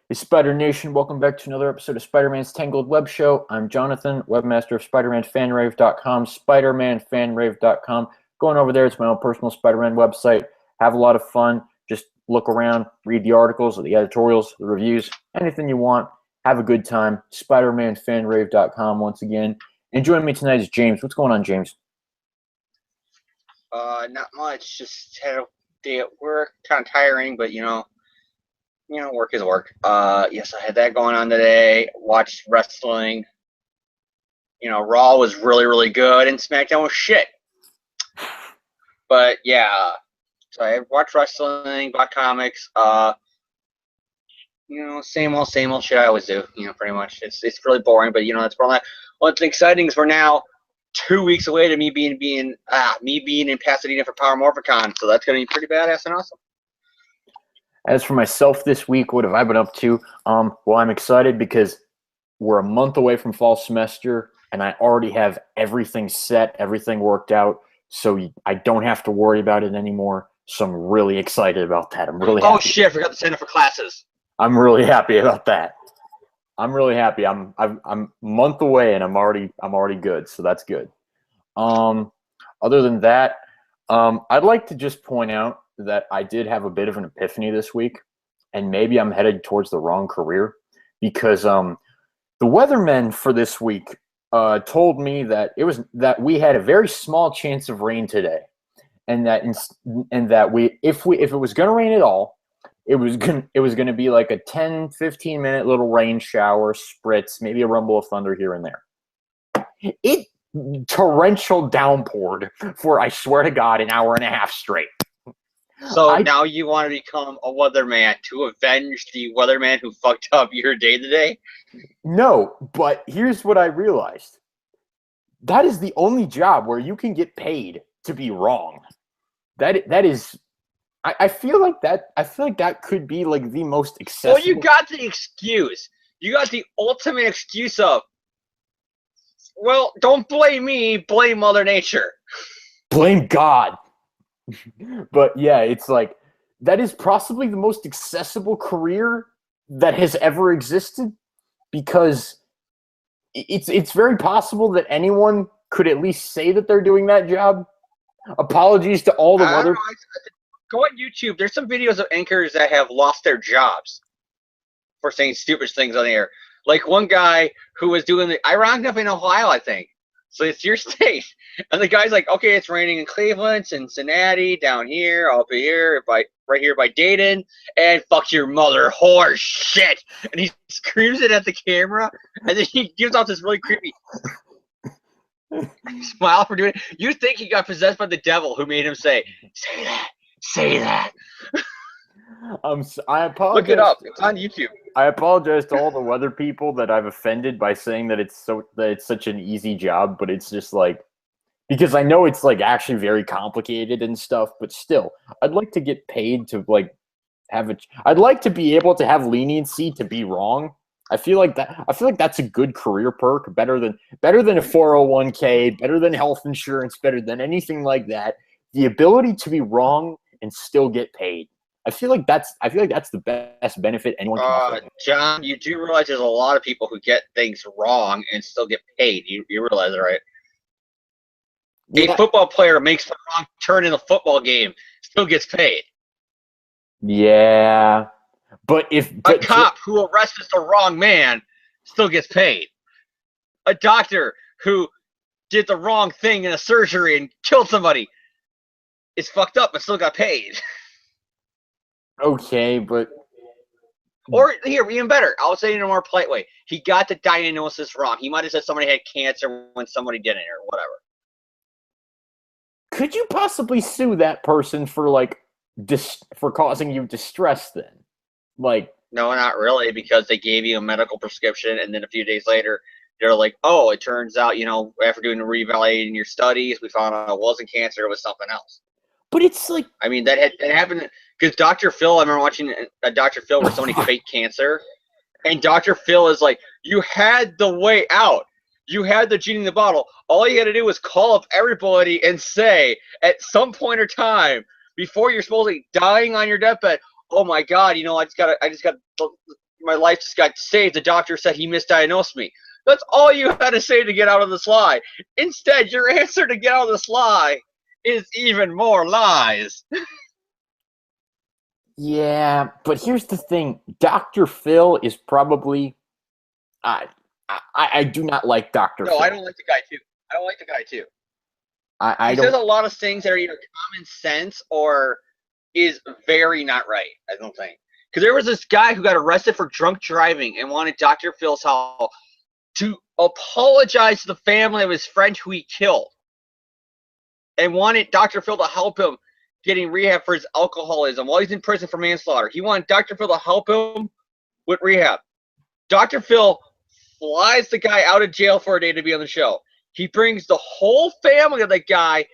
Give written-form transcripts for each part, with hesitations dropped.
Hey, Spider Nation, welcome back to another episode of Spider-Man's Tangled WebShow. I'm Jonathan, webmaster of SpiderManFanrave.com, SpiderManFanrave.com. Going over there, it's my own personal Spider-Man website. Have a lot of fun. Just look around, read the articles, the editorials, the reviews, anything you want. Have a good time. SpiderManFanrave.com once again. And joining me tonight is James. What's going on, James? Not much. Just had a day at work. Kind of tiring, but work is work. Yes, I had that going on today. Watched wrestling. Raw was really, really good, and SmackDown was shit. But yeah, so I watched wrestling, bought comics. Same old shit I always do. Pretty much. It's really boring, but that's probably what's exciting is we're now 2 weeks away to me being in Pasadena for Power Morphicon, so that's gonna be pretty badass and awesome. As for myself this week, what have I been up to? Well, I'm excited because we're a month away from fall semester, and I already have everything set, everything worked out, so I don't have to worry about it anymore. So I'm really excited about that. I'm really happy. Oh shit! I forgot to sign up for classes. I'm really happy about that. I'm really happy. I'm a month away, and I'm already good. So that's good. Other than that, I'd like to just point out that I did have a bit of an epiphany this week, and maybe I'm headed towards the wrong career because the weathermen for this week told me that that we had a very small chance of rain today, and that if it was going to rain at all, it was going to be like a 10-15 minute little rain shower, spritz, maybe a rumble of thunder here and there. It torrential downpoured for, I swear to God, an hour and a half straight. So now you want to become a weatherman to avenge the weatherman who fucked up your day today? No, but here's what I realized. That is the only job where you can get paid to be wrong. That is, I feel like that could be like the most accessible. Well, you got the excuse. You got the ultimate excuse of, well, don't blame me, blame Mother Nature. Blame God. But yeah, it's like that is possibly the most accessible career that has ever existed, because it's very possible that anyone could at least say that they're doing that job. Apologies to all the weather. Go on YouTube. There's some videos of anchors that have lost their jobs for saying stupid things on the air. Like one guy who was doing ironic enough in Ohio, I think. So it's your state. And the guy's like, okay, it's raining in Cleveland, Cincinnati, down here, up here, right here by Dayton, and fuck your mother, horse shit. And he screams it at the camera, and then he gives off this really creepy smile for doing it. You think he got possessed by the devil who made him say that. I apologize. Look it up. It's on YouTube. I apologize to all the weather people that I've offended by saying that it's such an easy job, but it's just like, because I know it's like actually very complicated and stuff, but still, I'd like to get paid to like I'd like to be able to have leniency to be wrong. I feel like that's a good career perk, better than a 401k, better than health insurance, better than anything like that. The ability to be wrong and still get paid. I feel like that's the best benefit anyone can offer. John, you do realize there's a lot of people who get things wrong and still get paid. You realize that, right? Yeah. A football player makes the wrong turn in a football game, still gets paid. Yeah, but a cop who arrests the wrong man still gets paid. A doctor who did the wrong thing in a surgery and killed somebody is fucked up but still got paid. Okay, but... Or, here, even better, I'll say it in a more polite way. He got the diagnosis wrong. He might have said somebody had cancer when somebody didn't, or whatever. Could you possibly sue that person for, like, for causing you distress, then? Like... No, not really, because they gave you a medical prescription, and then a few days later, they're like, oh, it turns out, after doing reevaluating your studies, we found out it wasn't cancer, it was something else. But it's like... I mean, that happened... Because Dr. Phil, I remember watching a Dr. Phil where somebody faked cancer, and Dr. Phil is like, you had the way out. You had the genie in the bottle. All you got to do was call up everybody and say, at some point or time, before you're supposedly dying on your deathbed, oh my God, I just got my life just got saved. The doctor said he misdiagnosed me. That's all you had to say to get out of this lie. Instead, your answer to get out of this lie is even more lies. Yeah, but here's the thing. Dr. Phil is probably... I do not like Dr. Phil. No, I don't like the guy, too. I don't like the guy, too. He says a lot of things that are either common sense or is very not right, I don't think. Because there was this guy who got arrested for drunk driving and wanted Dr. Phil's help to apologize to the family of his friend who he killed. And wanted Dr. Phil to help him getting rehab for his alcoholism while he's in prison for manslaughter. He wanted Dr. Phil to help him with rehab. Dr. Phil flies the guy out of jail for a day to be on the show. He brings the whole family of the guy,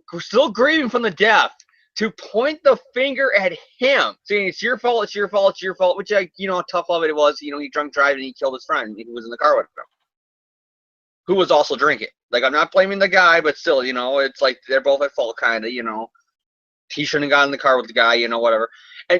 who's still grieving from the death, to point the finger at him, saying it's your fault, it's your fault, it's your fault, which, tough love it was. He drunk driving and he killed his friend who was in the car with him, who was also drinking. Like, I'm not blaming the guy, but still, it's like they're both at fault, kind of, He shouldn't have gotten in the car with the guy, whatever.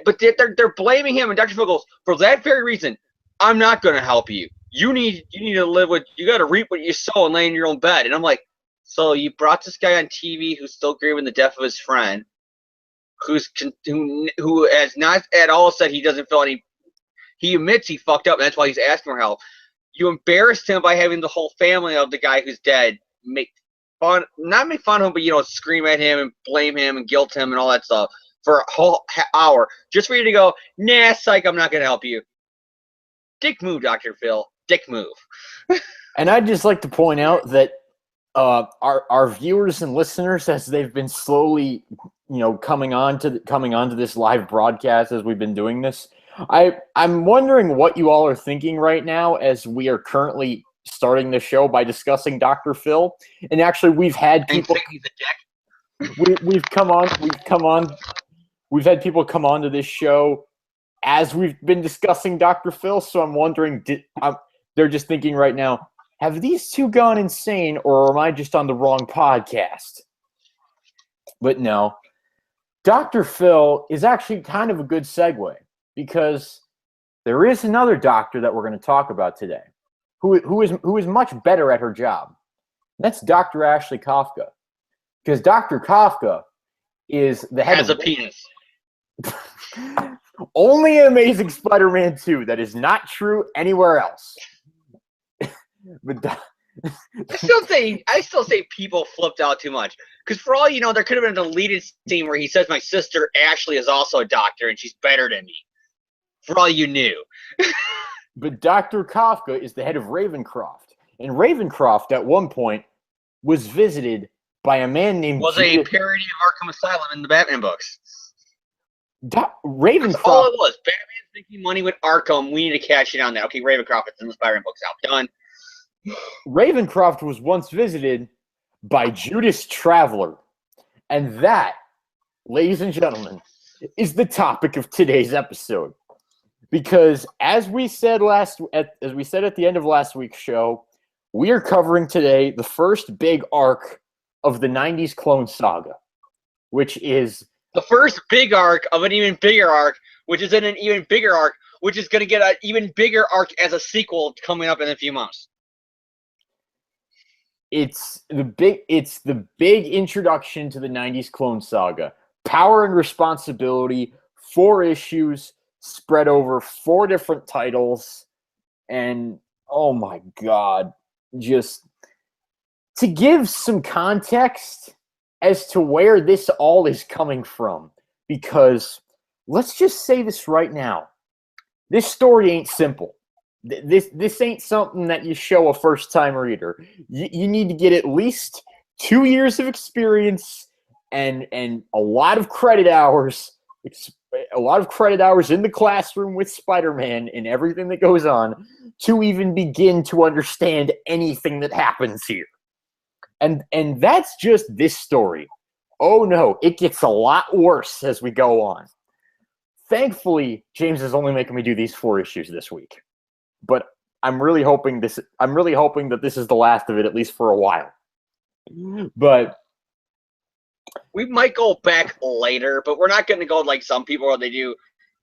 But they're blaming him, and Dr. Phil goes, for that very reason, I'm not going to help you. You need to live with, you got to reap what you sow and lay in your own bed. And I'm like, so you brought this guy on TV who's still grieving the death of his friend, who has not at all said he doesn't feel any, he admits he fucked up, and that's why he's asking for help. You embarrassed him by having the whole family of the guy who's dead not make fun of him, but, scream at him and blame him and guilt him and all that stuff for a whole hour just for you to go, nah, psych, I'm not going to help you. Dick move, Dr. Phil. Dick move. And I'd just like to point out that our viewers and listeners, as they've been slowly, coming on to this live broadcast as we've been doing this, I'm wondering what you all are thinking right now as we are currently starting the show by discussing Dr. Phil. And actually, we've had people. We've had people come on to this show as we've been discussing Dr. Phil. So I'm wondering, they're just thinking right now, have these two gone insane, or am I just on the wrong podcast? But no, Dr. Phil is actually kind of a good segue, because there is another doctor that we're going to talk about today who is much better at her job. That's Dr. Ashley Kafka. Because Dr. Kafka is the head of a penis. Only in Amazing Spider-Man 2. That is not true anywhere else. But I still say people flipped out too much. Because for all you know, there could have been a deleted scene where he says my sister Ashley is also a doctor and she's better than me. For all you knew. But Dr. Kafka is the head of Ravencroft. And Ravencroft, at one point, was visited by a man named... Was a parody of Arkham Asylum in the Batman books. Ravencroft... That's all it was. Batman's making money with Arkham. We need to cash it on that. Okay, Ravencroft, it's in the Spider-Man books now. Done. Ravencroft was once visited by Judas Traveler. And that, ladies and gentlemen, is the topic of today's episode. Because as we said at the end of last week's show, we are covering today the first big arc of the 90s Clone Saga, which is the first big arc of an even bigger arc, which is in an even bigger arc, which is going to get an even bigger arc as a sequel coming up in a few months. It's the big introduction to the 90s Clone Saga. Power and Responsibility, 4 issues spread over 4 different titles, and oh my god, just to give some context as to where this all is coming from, because let's just say this right now, this story ain't simple. This ain't something that you show a first-time reader. You need to get at least 2 years of experience and a lot of credit hours. A lot of credit hours in the classroom with Spider-Man and everything that goes on to even begin to understand anything that happens here. And that's just this story. Oh no, it gets a lot worse as we go on. Thankfully, James is only making me do these 4 issues this week. But I'm really hoping that this is the last of it, at least for a while. But we might go back later, but we're not going to go like some people where they do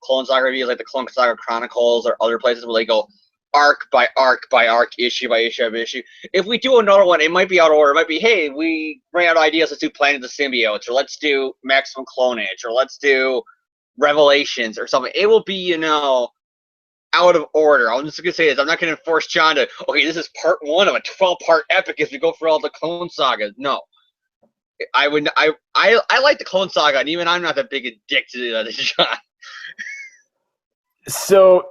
Clone Saga reviews, like the Clone Saga Chronicles or other places where they go arc by arc by arc, issue by issue by issue. If we do another one, it might be out of order. It might be, hey, we ran out of ideas. Let's do Planet of the Symbiotes, or let's do Maximum Clonage, or let's do Revelations or something. It will be, you know, out of order. I'm just gonna say this. I'm not gonna force John to, okay, this is part 1 of a 12-part epic as we go through all the Clone Sagas. No. I like the Clone Saga, and even I'm not that big a dick to do that, John. So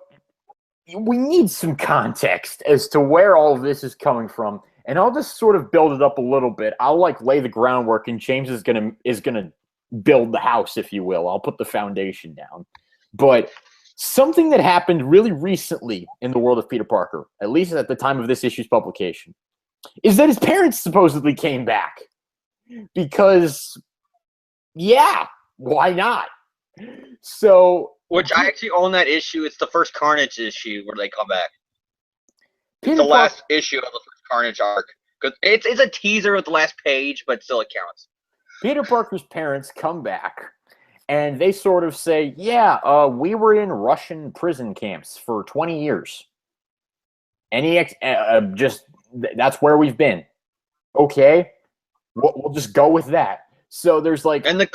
we need some context as to where all of this is coming from, and I'll just sort of build it up a little bit. I'll like lay the groundwork, and James is gonna build the house, if you will. I'll put the foundation down. But something that happened really recently in the world of Peter Parker, at least at the time of this issue's publication, is that his parents supposedly came back. Because, yeah, why not? So, which I actually own that issue. It's the first Carnage issue where they come back. Peter It's the last issue of the first Carnage arc. Because it's a teaser with the last page, but still it counts. Peter Parker's parents come back, and they sort of say, yeah, we were in Russian prison camps for 20 years. That's where we've been. Okay. We'll just go with that. So there's like, and the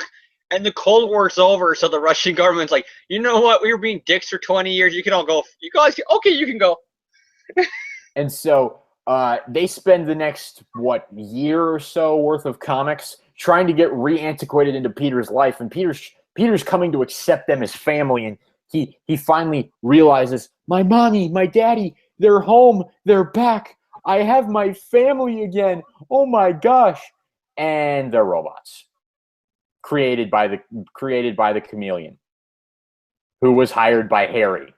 Cold War's over, so the Russian government's like, you know what? We were being dicks for 20 years. You can all go. You guys, okay, you can go. And so they spend the next year or so worth of comics trying to get re-antiquated into Peter's life, and Peter's coming to accept them as family, and he finally realizes, my mommy, my daddy, they're home, they're back. I have my family again. Oh my gosh. And they're robots created by the Chameleon, who was hired by Harry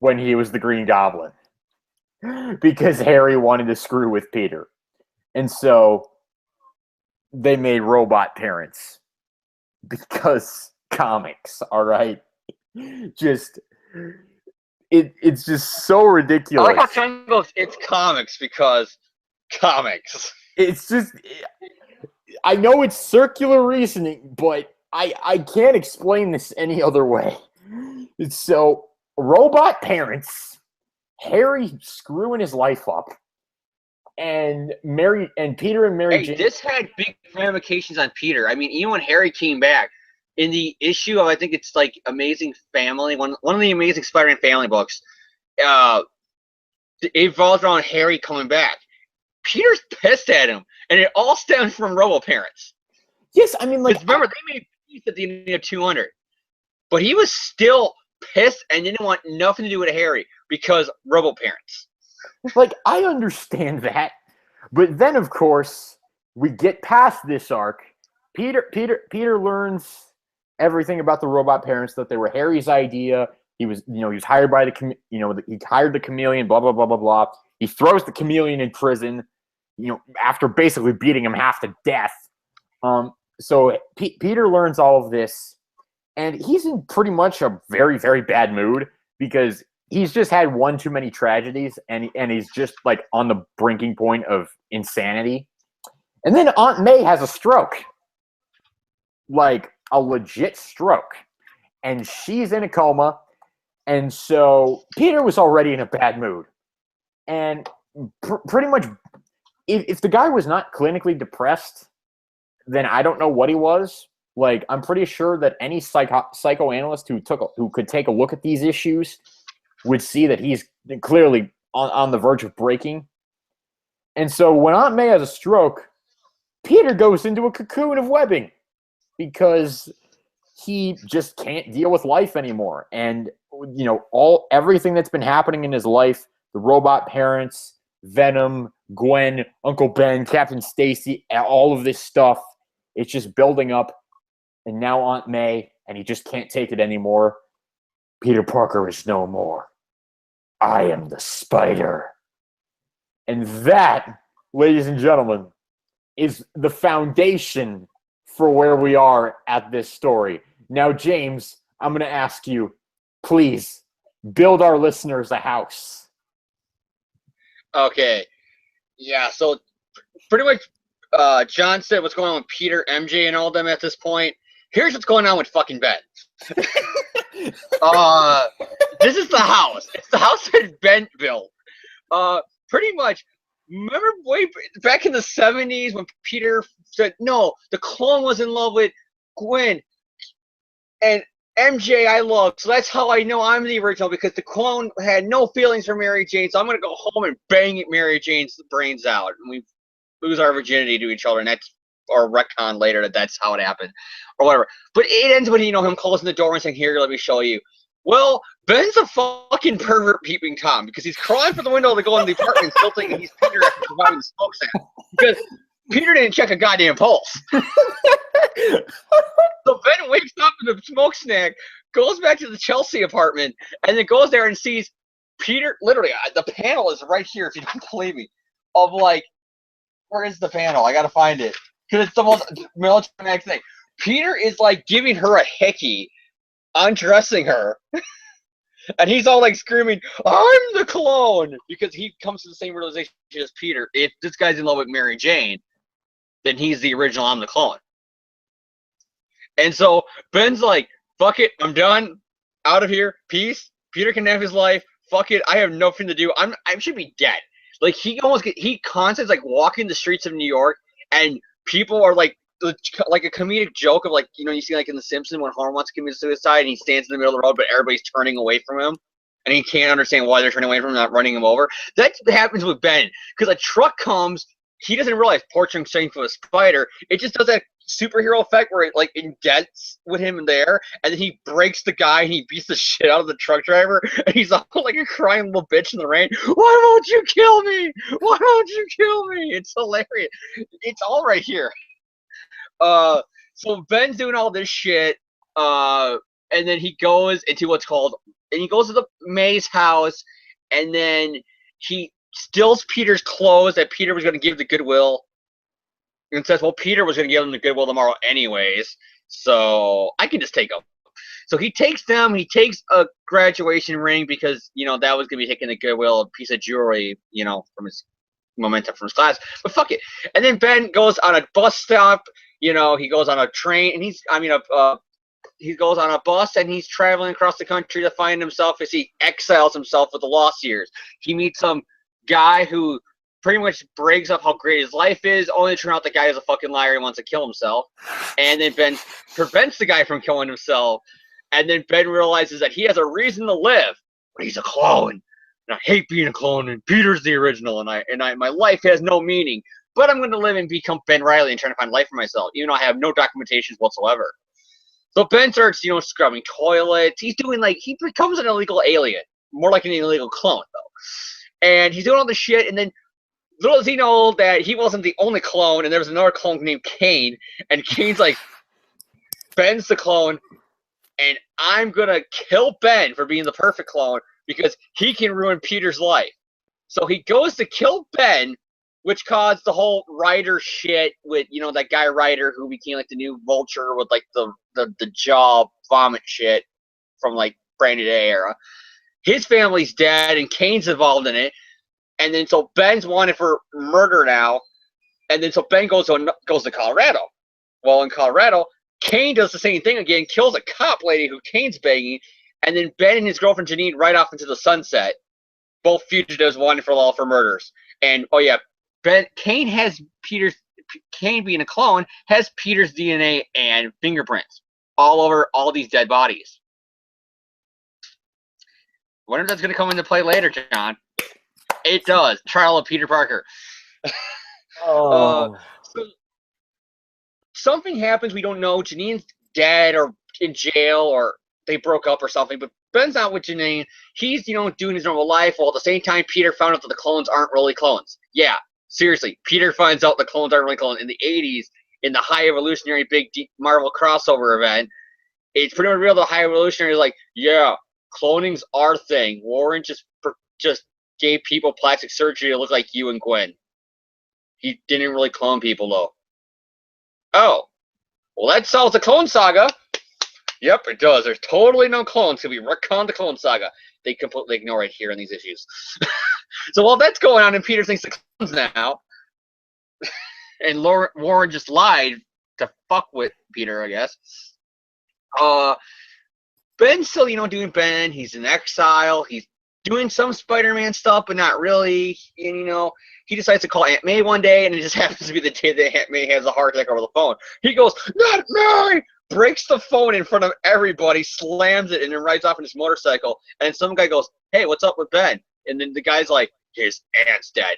when he was the Green Goblin, because Harry wanted to screw with Peter, and so they made robot parents because comics. All right, it's just so ridiculous. I like how Ken goes, it's comics because comics. It's just, I know it's circular reasoning, but I can't explain this any other way. So, robot parents, Harry screwing his life up, and Peter and Mary Jane. This had big ramifications on Peter. I mean, even when Harry came back, in the issue of, I think it's like Amazing Family, one of the Amazing Spider-Man Family books, it revolves around Harry coming back. Peter's pissed at him, and it all stems from Robo Parents. Yes, I mean, like, remember, they made peace at the end of 200, but he was still pissed and didn't want nothing to do with Harry because Robo Parents. Like, I understand that, but then of course we get past this arc. Peter learns everything about the robot parents, that they were Harry's idea. He was hired by he hired the Chameleon. Blah blah blah blah blah. He throws the Chameleon in prison, after basically beating him half to death. So Peter learns all of this, and he's in pretty much a very, very bad mood because he's just had one too many tragedies, and he's just like on the breaking point of insanity. And then Aunt May has a stroke, like a legit stroke, and she's in a coma. And so Peter was already in a bad mood, and pretty much, if the guy was not clinically depressed, then I don't know what he was. Like, I'm pretty sure that any psychoanalyst who could take a look at these issues would see that he's clearly on the verge of breaking. And so when Aunt May has a stroke, Peter goes into a cocoon of webbing because he just can't deal with life anymore. And, everything that's been happening in his life, the robot parents, Venom, Gwen, Uncle Ben, Captain Stacy, all of this stuff, it's just building up. And now Aunt May, and he just can't take it anymore. Peter Parker is no more. I am the Spider. And that, ladies and gentlemen, is the foundation for where we are at this story. Now, James, I'm going to ask you, please, build our listeners a house. Okay. Yeah, so pretty much John said what's going on with Peter, MJ, and all them at this point. Here's what's going on with fucking Ben. This is the house. It's the house that Ben built. Pretty much. Remember way back in the 70s when Peter said, no, the clone was in love with Gwen and MJ I love, so that's how I know I'm the original, because the clone had no feelings for Mary Jane, so I'm going to go home and bang Mary Jane's brains out, and we lose our virginity to each other, and that's, or retcon later that that's how it happened, or whatever. But it ends with, him closing the door and saying, here, let me show you. Well, Ben's a fucking pervert peeping Tom, because he's crawling for the window to go in the apartment, still thinking he's Peter after surviving the smoke sample. Because Peter didn't check a goddamn pulse. So Ben wakes up in the smoke snack, goes back to the Chelsea apartment, and then goes there and sees Peter. Literally, the panel is right here, if you don't believe me, of like, where is the panel? I gotta find it. Because it's the most melodramatic thing. Peter is like giving her a hickey, undressing her, and he's all like screaming, I'm the clone, because he comes to the same realization as Peter. If this guy's in love with Mary Jane, then he's the original, I'm the clone. And so Ben's like, fuck it, I'm done, out of here, peace, Peter can have his life, fuck it, I have nothing to do, I should be dead. Like, he constantly like walking the streets of New York, and people are like a comedic joke of like, you see like in The Simpsons when Homer wants to commit suicide and he stands in the middle of the road, but everybody's turning away from him, and he can't understand why they're turning away from him, not running him over. That happens with Ben, because a truck comes, he doesn't realize portraying strength of a spider. It just does that superhero effect where it like indents with him there, and then he breaks the guy and he beats the shit out of the truck driver, and he's all like a crying little bitch in the rain. Why won't you kill me? Why won't you kill me? It's hilarious. It's all right here. So Ben's doing all this shit, and then he goes into what's called, and he goes to the May's house, and then he steals Peter's clothes that Peter was going to give to Goodwill, and says, well, Peter was going to give them to Goodwill tomorrow anyways, so I can just take them. So he takes them, he takes a graduation ring, because, that was going to be taken to Goodwill, a piece of jewelry, from his momentum from his class, but fuck it. And then Ben goes on a bus stop, he goes on a train, and he goes on a bus, and he's traveling across the country to find himself as he exiles himself with the lost years. He meets some guy who pretty much breaks up how great his life is, only to turn out the guy is a fucking liar and wants to kill himself. And then Ben prevents the guy from killing himself, and then Ben realizes that he has a reason to live, but he's a clone. And I hate being a clone, and Peter's the original, and my life has no meaning. But I'm going to live and become Ben Reilly and trying to find life for myself, even though I have no documentations whatsoever. So Ben starts, scrubbing toilets. He becomes an illegal alien, more like an illegal clone, though. And he's doing all this shit, and then little does he know that he wasn't the only clone, and there was another clone named Kane, and Kane's like, Ben's the clone, and I'm going to kill Ben for being the perfect clone, because he can ruin Peter's life. So he goes to kill Ben, which caused the whole Ryder shit with, that guy Ryder who became like the new Vulture with like the jaw vomit shit from like Brand New Day era. His family's dead, and Kane's involved in it. And then so Ben's wanted for murder now. And then so Ben goes to Colorado. Well, in Colorado, Kane does the same thing again, kills a cop lady who Kane's banging, and then Ben and his girlfriend Janine ride off into the sunset. Both fugitives wanted for murders. And oh yeah, Kane being a clone has Peter's DNA and fingerprints all over all these dead bodies. I wonder if that's going to come into play later, John. It does. Trial of Peter Parker. So something happens, we don't know. Janine's dead or in jail, or they broke up or something, but Ben's not with Janine. He's, doing his normal life, while at the same time Peter found out that the clones aren't really clones. Yeah, seriously. Peter finds out the clones aren't really clones in the 80s, in the High Evolutionary big Marvel crossover event. It's pretty much real. The High Evolutionary is like, yeah, cloning's our thing. Warren just gave people plastic surgery to look like you and Gwen. He didn't really clone people, though. Oh, well, that solves the clone saga. Yep, it does. There's totally no clones. So we retcon the clone saga. They completely ignore it here in these issues. So while that's going on, and Peter thinks the clones now, and Warren just lied to fuck with Peter, I guess. Ben's still, doing Ben. He's in exile. He's doing some Spider-Man stuff, but not really. And, he decides to call Aunt May one day, and it just happens to be the day that Aunt May has a heart attack over the phone. He goes, "Not May!" Breaks the phone in front of everybody, slams it, and then rides off on his motorcycle. And some guy goes, "Hey, what's up with Ben?" And then the guy's like, "His aunt's dead."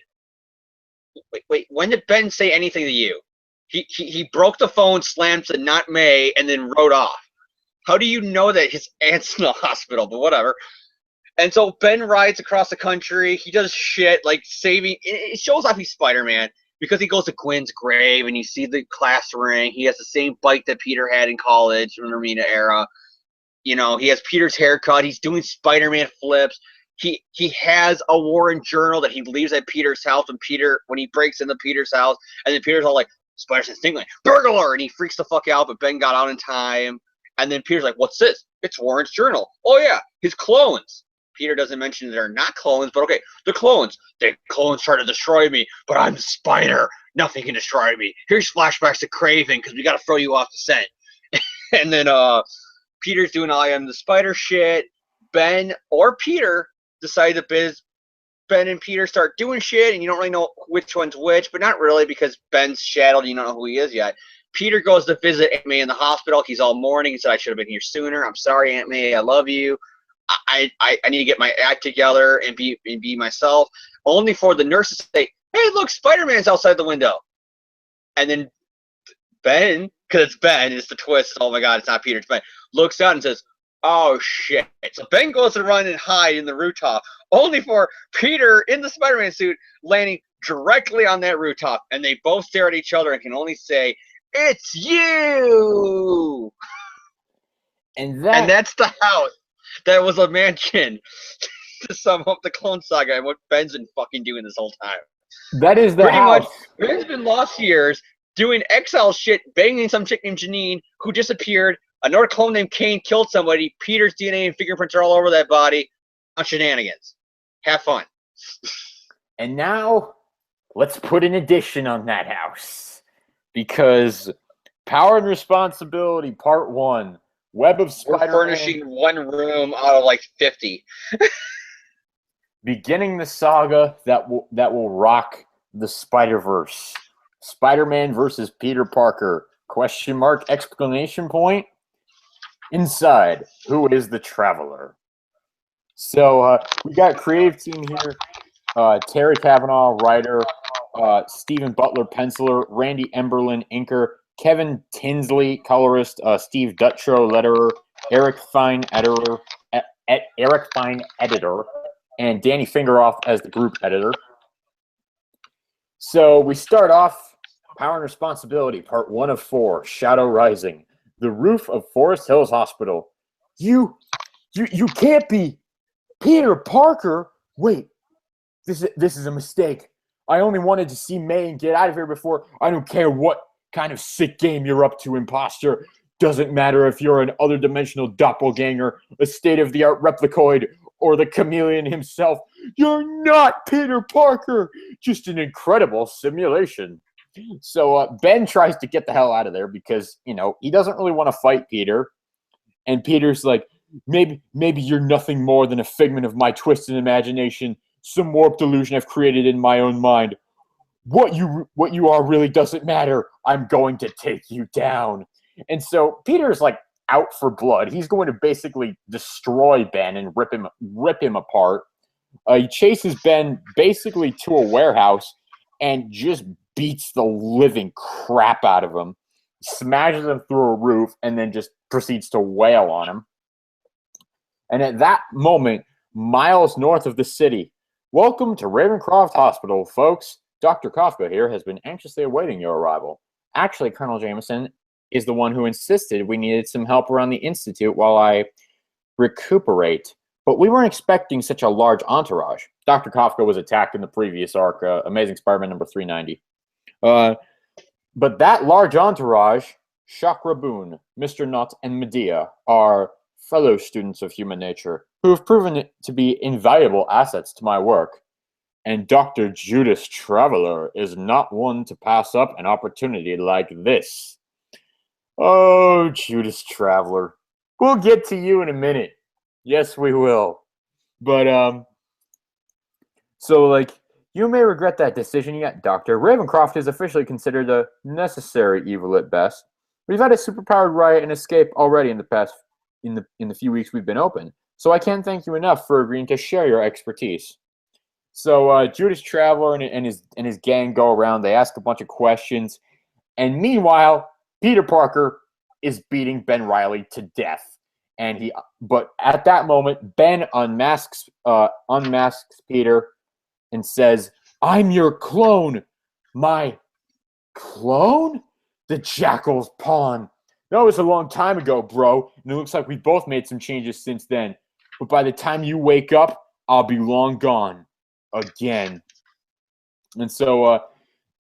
Wait, when did Ben say anything to you? He broke the phone, slammed to "Not May," and then rode off. How do you know that his aunt's in the hospital? But whatever. And so Ben rides across the country. He does shit like saving. It shows off he's Spider-Man because he goes to Gwen's grave and you see the class ring. He has the same bike that Peter had in college in the Arena era. He has Peter's haircut. He's doing Spider-Man flips. He has a Warren journal that he leaves at Peter's house when he breaks into Peter's house. And then Peter's all like, "Spider-Man's thinking, burglar!" And he freaks the fuck out, but Ben got out in time. And then Peter's like, "What's this?" "It's Warren's journal." "Oh, yeah, his clones." Peter doesn't mention they're not clones, but okay, the clones. "The clones try to destroy me, but I'm the Spider. Nothing can destroy me. Here's flashbacks to Craven because we got to throw you off the scent." And then Peter's doing "I am the Spider" shit. Ben or Peter decide to Ben and Peter start doing shit, and you don't really know which one's which, but not really because Ben's shadowed and you don't know who he is yet. Peter goes to visit Aunt May in the hospital. He's all mourning. He said, "I should have been here sooner. I'm sorry, Aunt May. I love you. I need to get my act together and be myself." Only for the nurses to say, "Hey, look, Spider-Man's outside the window." And then Ben, because it's Ben, it's the twist. Oh my God, it's not Peter, it's Ben. Looks out and says, "Oh shit." So Ben goes to run and hide in the rooftop, only for Peter in the Spider-Man suit landing directly on that rooftop. And they both stare at each other and can only say, "It's you." And that's the house. That was a mansion to sum up the Clone Saga and what Ben's been fucking doing this whole time. that is the Pretty house. much, Ben's been lost years doing exile shit, banging some chick named Janine who disappeared. Another clone named Kane killed somebody. Peter's DNA and fingerprints are all over that body. On shenanigans. Have fun. And now, let's put an addition on that house. Because Power and Responsibility Part 1, Web of We're Spider-Man. furnishing one room out of like 50. Beginning the saga that will rock the Spider-Verse. Spider-Man versus Peter Parker. Question mark, exclamation point. Inside, who is the Traveler? So we got creative team here. Terry Kavanaugh, writer. Stephen Butler, penciler. Randy Emberlin, inker. Kevin Tinsley, colorist. Steve Dutrow, letterer. Eric Fine, editor. And Danny Fingeroff as the group editor. So we start off Power and Responsibility, Part 1 of 4, Shadow Rising. The roof of Forest Hills Hospital. You can't be Peter Parker. Wait, this is a mistake. I only wanted to see May and get out of here before. I don't care what kind of sick game you're up to, imposter. Doesn't matter if you're an other-dimensional doppelganger, a state-of-the-art replicoid, or the chameleon himself. You're not Peter Parker. Just an incredible simulation. So Ben tries to get the hell out of there because, he doesn't really want to fight Peter. And Peter's like, maybe you're nothing more than a figment of my twisted imagination, some warped illusion I've created in my own mind. What you are really doesn't matter. I'm going to take you down. And so Peter's like out for blood. He's going to basically destroy Ben and rip him apart. He chases Ben basically to a warehouse and just beats the living crap out of him, smashes him through a roof, and then just proceeds to wail on him. And at that moment, miles north of the city, welcome to Ravencroft Hospital, folks. Dr. Kafka here has been anxiously awaiting your arrival. Actually, Colonel Jameson is the one who insisted we needed some help around the Institute while I recuperate. But we weren't expecting such a large entourage. Dr. Kafka was attacked in the previous arc, Amazing Spider-Man number 390. But that large entourage, Chakra Boone, Mr. Nutt, and Medea, are fellow students of human nature who have proven to be invaluable assets to my work. And Dr. Judas Traveler is not one to pass up an opportunity like this. Oh, Judas Traveler. We'll get to you in a minute. Yes, we will. But so like you may regret that decision yet, Doctor. Ravencroft is officially considered a necessary evil at best. We've had a superpowered riot and escape already in the few weeks we've been open. So I can't thank you enough for agreeing to share your expertise. So Judas Traveler and his gang go around. They ask a bunch of questions, and meanwhile, Peter Parker is beating Ben Reilly to death. But at that moment, Ben unmasks Peter and says, "I'm your clone, my clone, the Jackal's pawn. That was a long time ago, bro, and it looks like we both made some changes since then. But by the time you wake up, I'll be long gone again." And so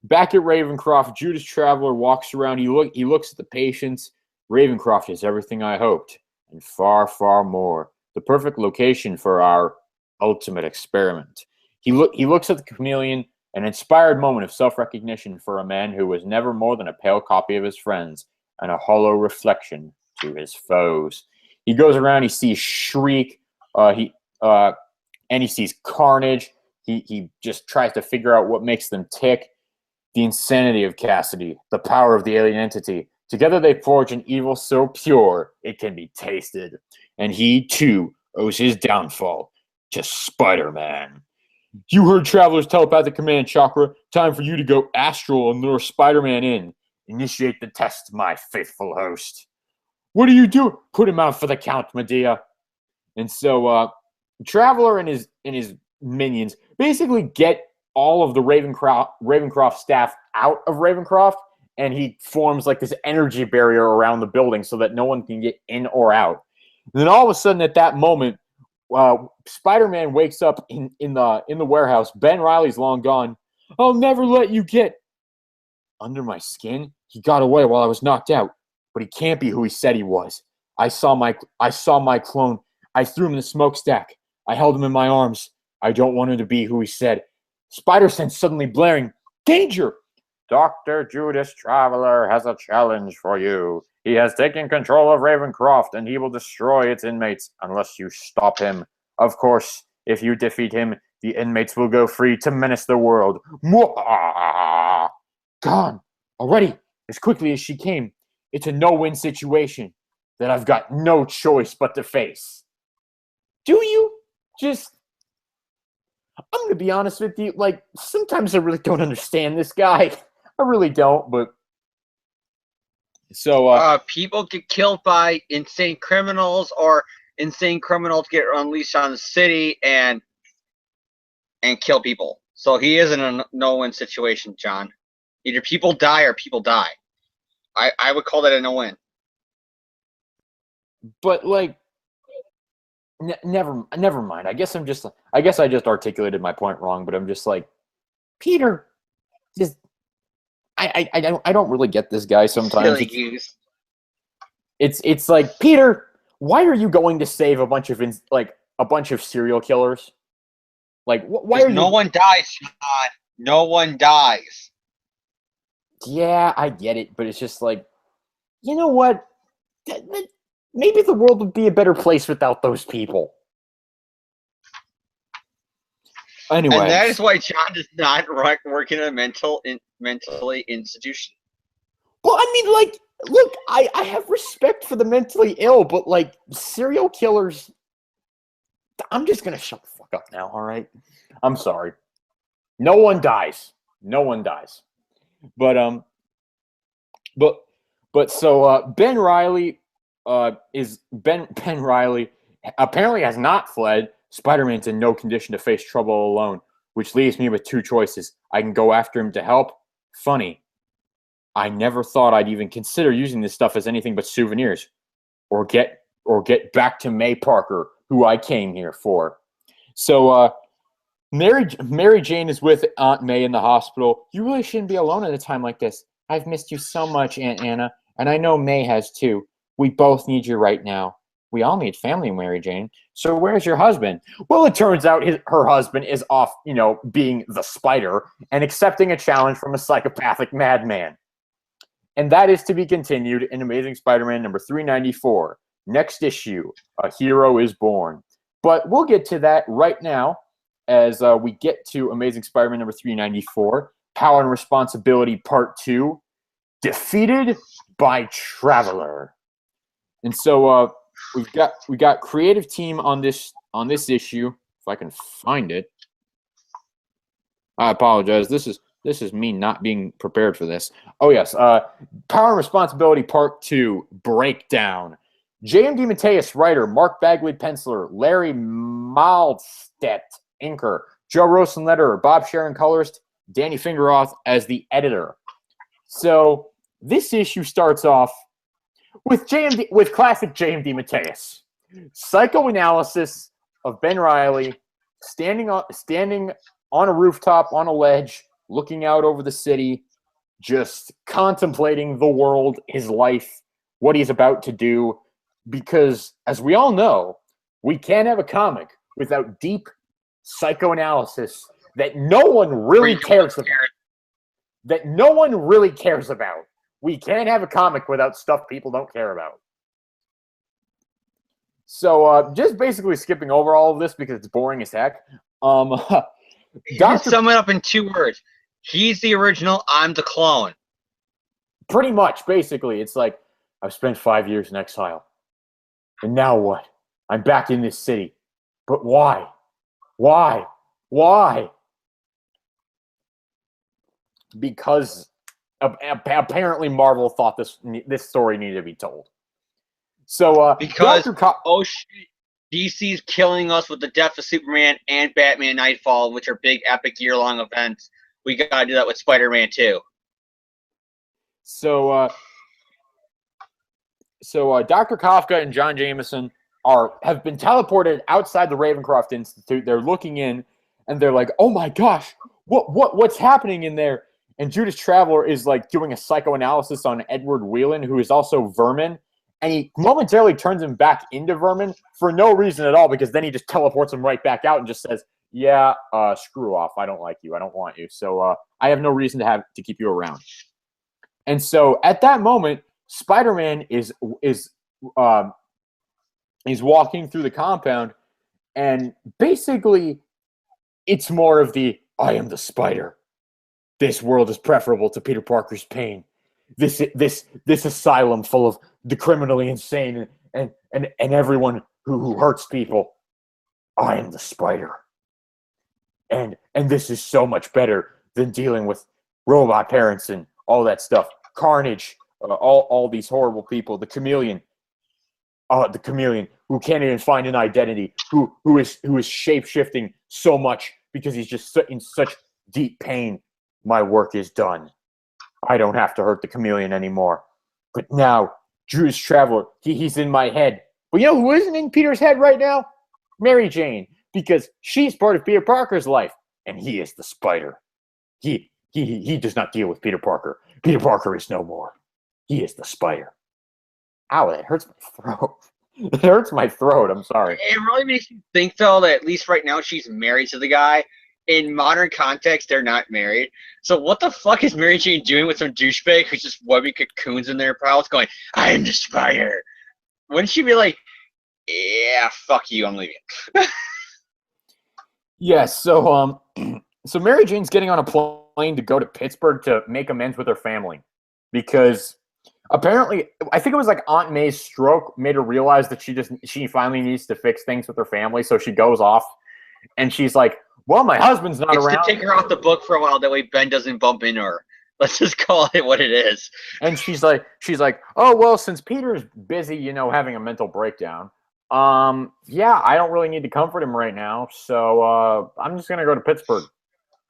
back at Ravencroft, Judas Traveler walks around. He looks at the patients. Ravencroft is everything I hoped, and far, far more. The perfect location for our ultimate experiment. He looks at the chameleon, an inspired moment of self-recognition for a man who was never more than a pale copy of his friends and a hollow reflection to his foes. He goes around. He sees Shriek. And he sees Carnage. He just tries to figure out what makes them tick. The insanity of Cassidy, the power of the alien entity. Together they forge an evil so pure it can be tasted. And he, too, owes his downfall to Spider-Man. You heard Traveler's telepathic command, Chakra. Time for you to go astral and lure Spider-Man in. Initiate the test, my faithful host. What do you do? Put him out for the count, Medea. And so Traveler and his minions basically get all of the Ravencroft staff out of Ravencroft, and he forms like this energy barrier around the building so that no one can get in or out. And then all of a sudden, at that moment, Spider-Man wakes up in the warehouse. Ben Reilly's long gone. I'll never let you get under my skin. He got away while I was knocked out, but he can't be who he said he was. I saw my clone. I threw him in the smokestack. I held him in my arms. I don't want him to be who he said. Spider-Sense suddenly blaring. Danger! Dr. Judas Traveler has a challenge for you. He has taken control of Ravencroft, and he will destroy its inmates unless you stop him. Of course, if you defeat him, the inmates will go free to menace the world. Gone. Already, as quickly as she came. It's a no-win situation that I've got no choice but to face. Do you? I'm going to be honest with you, like, sometimes I really don't understand this guy. I really don't, but... So, people get killed by insane criminals, or insane criminals get unleashed on the city and kill people. So he is in a no-win situation, John. Either people die or people die. I would call that a no-win. But, like... Never mind. I guess I just articulated my point wrong, but I'm just like, Peter, I don't really get this guy sometimes. It's like, Peter, why are you going to save a bunch of serial killers? Like, why are you? No one dies, John. No one dies. Yeah, I get it, but it's just like, you know what? Maybe the world would be a better place without those people. Anyway. And that is why John does not work in a mentally institution. Well, I mean, like, look, I have respect for the mentally ill, but, like, serial killers... I'm just going to shut the fuck up now, all right? I'm sorry. No one dies. No one dies. But so Ben Reilly... Ben Reilly apparently has not fled. Spider-Man's in no condition to face trouble alone, which leaves me with two choices. I can go after him to help. Funny, I never thought I'd even consider using this stuff as anything but souvenirs, or get back to May Parker, who I came here for. So Mary Jane is with Aunt May in the hospital. You really shouldn't be alone at a time like this. I've missed you so much, Aunt Anna, and I know May has too. We both need you right now. We all need family, Mary Jane. So where's your husband? Well, it turns out her husband is off, being the Spider and accepting a challenge from a psychopathic madman. And that is to be continued in Amazing Spider-Man number 394, next issue, a hero is born. But we'll get to that right now as we get to Amazing Spider-Man number 394, Power and Responsibility Part 2, Defeated by Traveler. And so we got creative team on this issue. If I can find it, I apologize. This is me not being prepared for this. Oh yes, Power and Responsibility Part 2, Breakdown. J.M. DeMatteis, writer, Mark Bagley, penciler, Larry Maldstedt, inker, Joe Rosen, letterer, Bob Sharon, colorist, Danny Fingeroth as the editor. So this issue starts off with classic J.M. DeMatteis. Psychoanalysis of Ben Reilly standing on a rooftop on a ledge, looking out over the city, just contemplating the world, his life, what he's about to do. Because, as we all know, we can't have a comic without deep psychoanalysis that no one really cares about. That no one really cares about. We can't have a comic without stuff people don't care about. So, just basically skipping over all of this because it's boring as heck. Sum it up in 2 words. He's the original, I'm the clone. Pretty much, basically. It's like, I've spent 5 years in exile. And now what? I'm back in this city. But why? Why? Why? Because apparently Marvel thought this story needed to be told. So, because oh shit, DC's killing us with the death of Superman and Batman Nightfall, which are big, epic, year-long events. We gotta do that with Spider-Man too. So Dr. Kafka and John Jameson have been teleported outside the Ravencroft Institute. They're looking in, and they're like, "Oh my gosh, what's happening in there?" And Judas Traveler is like doing a psychoanalysis on Edward Whelan, who is also Vermin, and he momentarily turns him back into Vermin for no reason at all, because then he just teleports him right back out and just says, "Yeah, screw off. I don't like you. I don't want you. So I have no reason to keep you around." And so at that moment, Spider-Man is walking through the compound, and basically it's more of the "I am the Spider. This world is preferable to Peter Parker's pain. This asylum full of the criminally insane and everyone who hurts people. I am the Spider. And this is so much better than dealing with robot parents and all that stuff. Carnage, all these horrible people. The Chameleon who can't even find an identity, who is shape-shifting so much because he's just in such deep pain. My work is done. I don't have to hurt the Chameleon anymore. But now, Judas Traveler, he's in my head. But you know who isn't in Peter's head right now? Mary Jane, because she's part of Peter Parker's life, and he is the Spider. He does not deal with Peter Parker. Peter Parker is no more. He is the Spider. Ow, that hurts my throat. It hurts my throat. I'm sorry. It really makes me think, though, that at least right now she's married to the guy. In modern context, they're not married. So what the fuck is Mary Jane doing with some douchebag who's just webbing cocoons in their palace going, I am the Spider? Wouldn't she be like, yeah, fuck you, I'm leaving? Yes, so Mary Jane's getting on a plane to go to Pittsburgh to make amends with her family. Because apparently, I think it was like Aunt May's stroke made her realize that she finally needs to fix things with her family. So she goes off and she's like, well, my husband's not around. To take her off the book for a while, that way Ben doesn't bump into her. Let's just call it what it is. And she's like, oh, well, since Peter's busy, having a mental breakdown, yeah, I don't really need to comfort him right now. So I'm just going to go to Pittsburgh.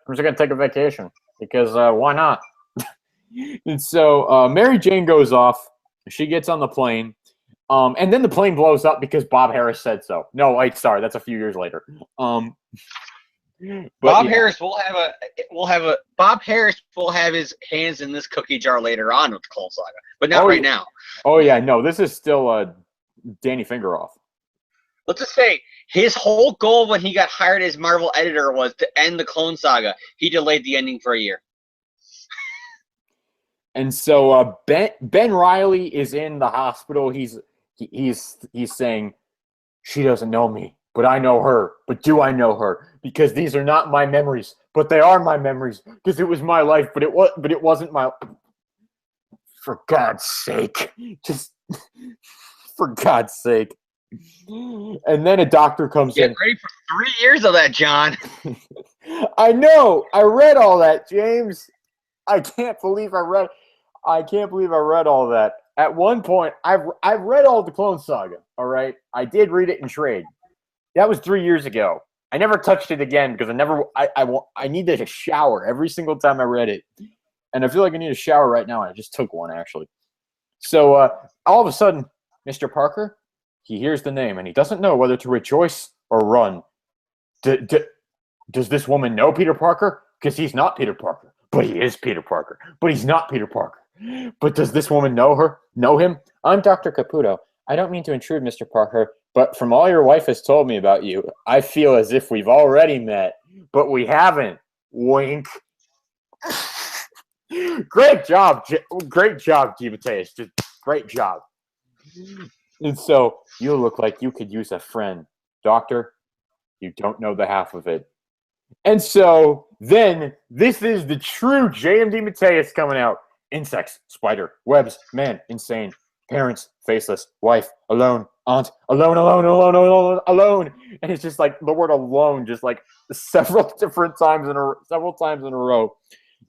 I'm just going to take a vacation because why not? And so Mary Jane goes off. She gets on the plane. And then the plane blows up because Bob Harris said so. No, wait, sorry, that's a few years later. Bob Harris will have his hands in this cookie jar later on with the Clone Saga, but not right now. Oh yeah, no, this is still Danny Fingeroth. Let's just say his whole goal when he got hired as Marvel editor was to end the Clone Saga. He delayed the ending for a year. And so Ben Reilly is in the hospital. He's he's saying, she doesn't know me, but I know her. But do I know her? Because these are not my memories, but they are my memories. Because it was my life, but it wasn't my. For God's sake, just for God's sake. And then a doctor comes in. Get ready for 3 years of that, John. I know. I read all that, James. I can't believe I read all that. At one point, I've read all the Clone Saga. All right, I did read it in trade. That was 3 years ago. I never touched it again because I needed a shower every single time I read it, and I feel like I need a shower right now. I just took one actually. So all of a sudden, Mr. Parker, he hears the name and he doesn't know whether to rejoice or run. Does this woman know Peter Parker? Because he's not Peter Parker, but he is Peter Parker. But he's not Peter Parker. But does this woman know him? I'm Dr. Caputo. I don't mean to intrude, Mr. Parker, but from all your wife has told me about you, I feel as if we've already met, but we haven't. Wink. Great job, Gimateus. Just great job. And so you look like you could use a friend. Doctor, you don't know the half of it. And so then this is the true JMD Mateus coming out. Insects, spider, webs, man, insane. Parents, faceless, wife, alone, aunt, alone. And it's just like the word alone, just like several times in a row.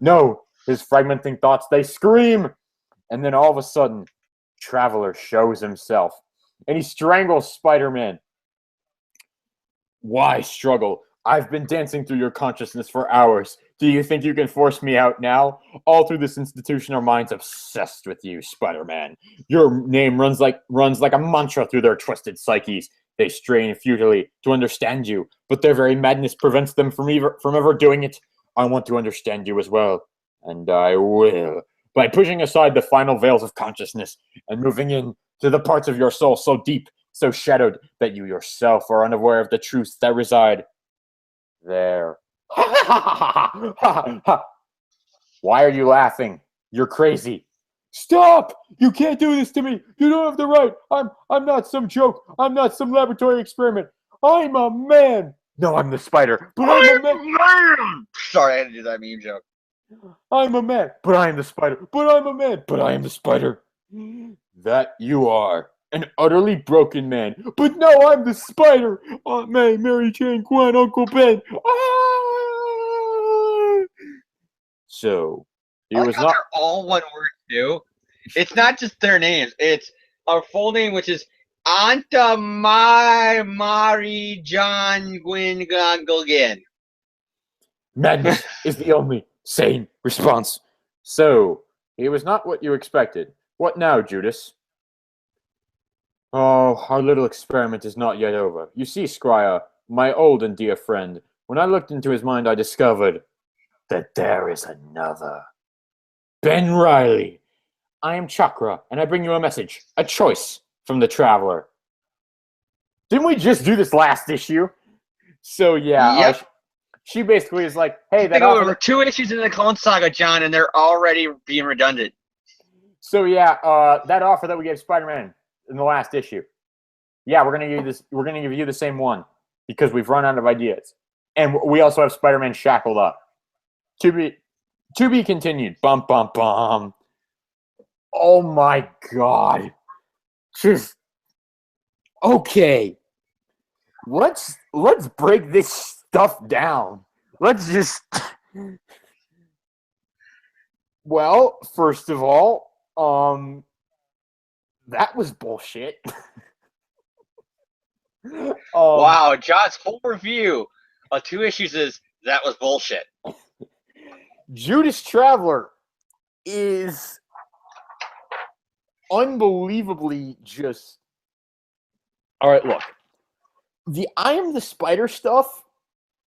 No, his fragmenting thoughts, they scream. And then all of a sudden, Traveler shows himself. And he strangles Spider-Man. Why struggle? I've been dancing through your consciousness for hours. Do you think you can force me out now? All through this institution, our minds obsessed with you, Spider-Man. Your name runs like a mantra through their twisted psyches. They strain futilely to understand you, but their very madness prevents them from ever doing it. I want to understand you as well, and I will. By pushing aside the final veils of consciousness and moving in to the parts of your soul so deep, so shadowed, that you yourself are unaware of the truths that reside there. Why are you laughing? You're crazy. Stop! You can't do this to me. You don't have the right. I'm not some joke. I'm not some laboratory experiment. I'm a man. No, I'm the spider. But I'm a man. Sorry, I had to do that meme joke. I'm a man, but I am the spider. But I'm a man, but I am the spider. That you are. An utterly broken man. But no, I'm the spider. Aunt May, Mary Jane, Gwen, Uncle Ben. Ah! So, it was not... They're all one word, too. It's not just their names. It's our full name, which is Anta Mari John Gwyn Gogolgin. Madness is the only sane response. So, it was not what you expected. What now, Judas? Oh, our little experiment is not yet over. You see, Scryer, my old and dear friend, when I looked into his mind, I discovered that there is another. Ben Reilly. I am Chakra, and I bring you a message, a choice from the Traveler. Didn't we just do this last issue? So, yeah, yep. She basically is like, hey, that over 2 issues in the Clone Saga, John, and they're already being redundant. So, yeah, that offer that we gave Spider-Man in the last issue. Yeah, we're gonna give you the same one because we've run out of ideas, and we also have Spider-Man shackled up. To be continued. Bum bum bum. Oh my God! Just okay. Let's break this stuff down. Let's just. Well, first of all, that was bullshit. Wow, John's whole review of 2 issues is that was bullshit. Judas Traveler is unbelievably just... All right, look. The I am the Spider stuff,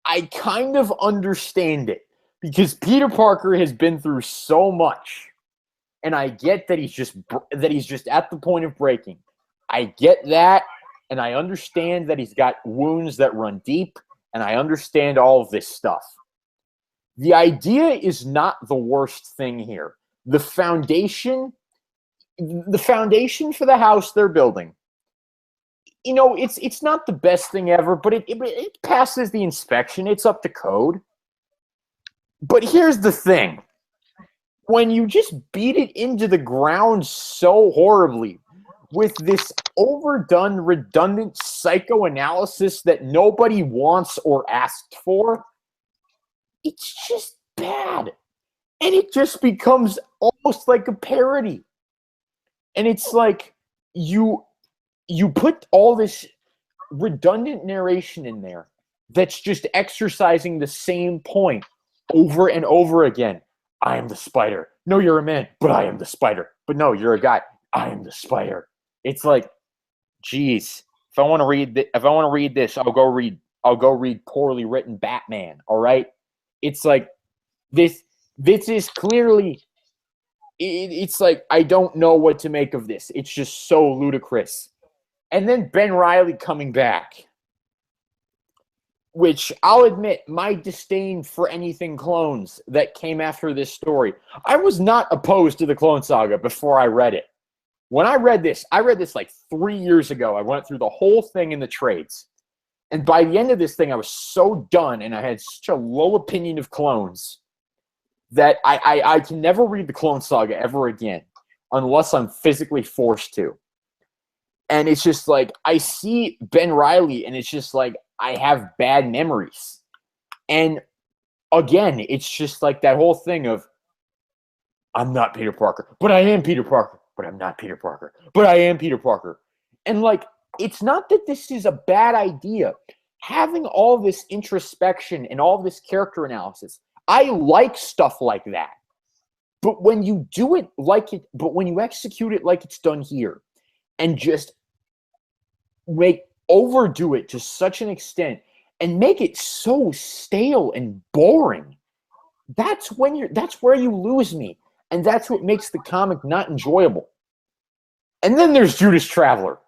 I kind of understand it because Peter Parker has been through so much. And I get that he's just at the point of breaking. I get that, and I understand that he's got wounds that run deep, and I understand all of this stuff. The idea is not the worst thing here. The foundation for the house they're building it's not the best thing ever, but it passes the inspection. It's up to code. But here's the thing. When you just beat it into the ground so horribly with this overdone, redundant psychoanalysis that nobody wants or asked for, it's just bad. And it just becomes almost like a parody. And it's like you put all this redundant narration in there that's just exercising the same point over and over again. I am the spider. No, you're a man, but I am the spider. But no, you're a guy. I am the spider. It's like, geez, if I want to read this, I'll go read poorly written Batman. All right. It's like this is clearly, it's like, I don't know what to make of this. It's just so ludicrous. And then Ben Reilly coming back, which I'll admit, my disdain for anything clones that came after this story. I was not opposed to the Clone Saga before I read it. When I read this like 3 years ago. I went through the whole thing in the trades. And by the end of this thing, I was so done, and I had such a low opinion of clones that I can never read the Clone Saga ever again unless I'm physically forced to. And it's just like, I see Ben Reilly, and it's just like, I have bad memories. And again, it's just like that whole thing of, I'm not Peter Parker, but I am Peter Parker, but I'm not Peter Parker, but I am Peter Parker. And like, it's not that this is a bad idea. Having all this introspection and all this character analysis, I like stuff like that. But when you do it like it, but when you execute it like it's done here, and just overdo it to such an extent and make it so stale and boring, that's where you lose me. And that's what makes the comic not enjoyable. And then there's Judas Traveler,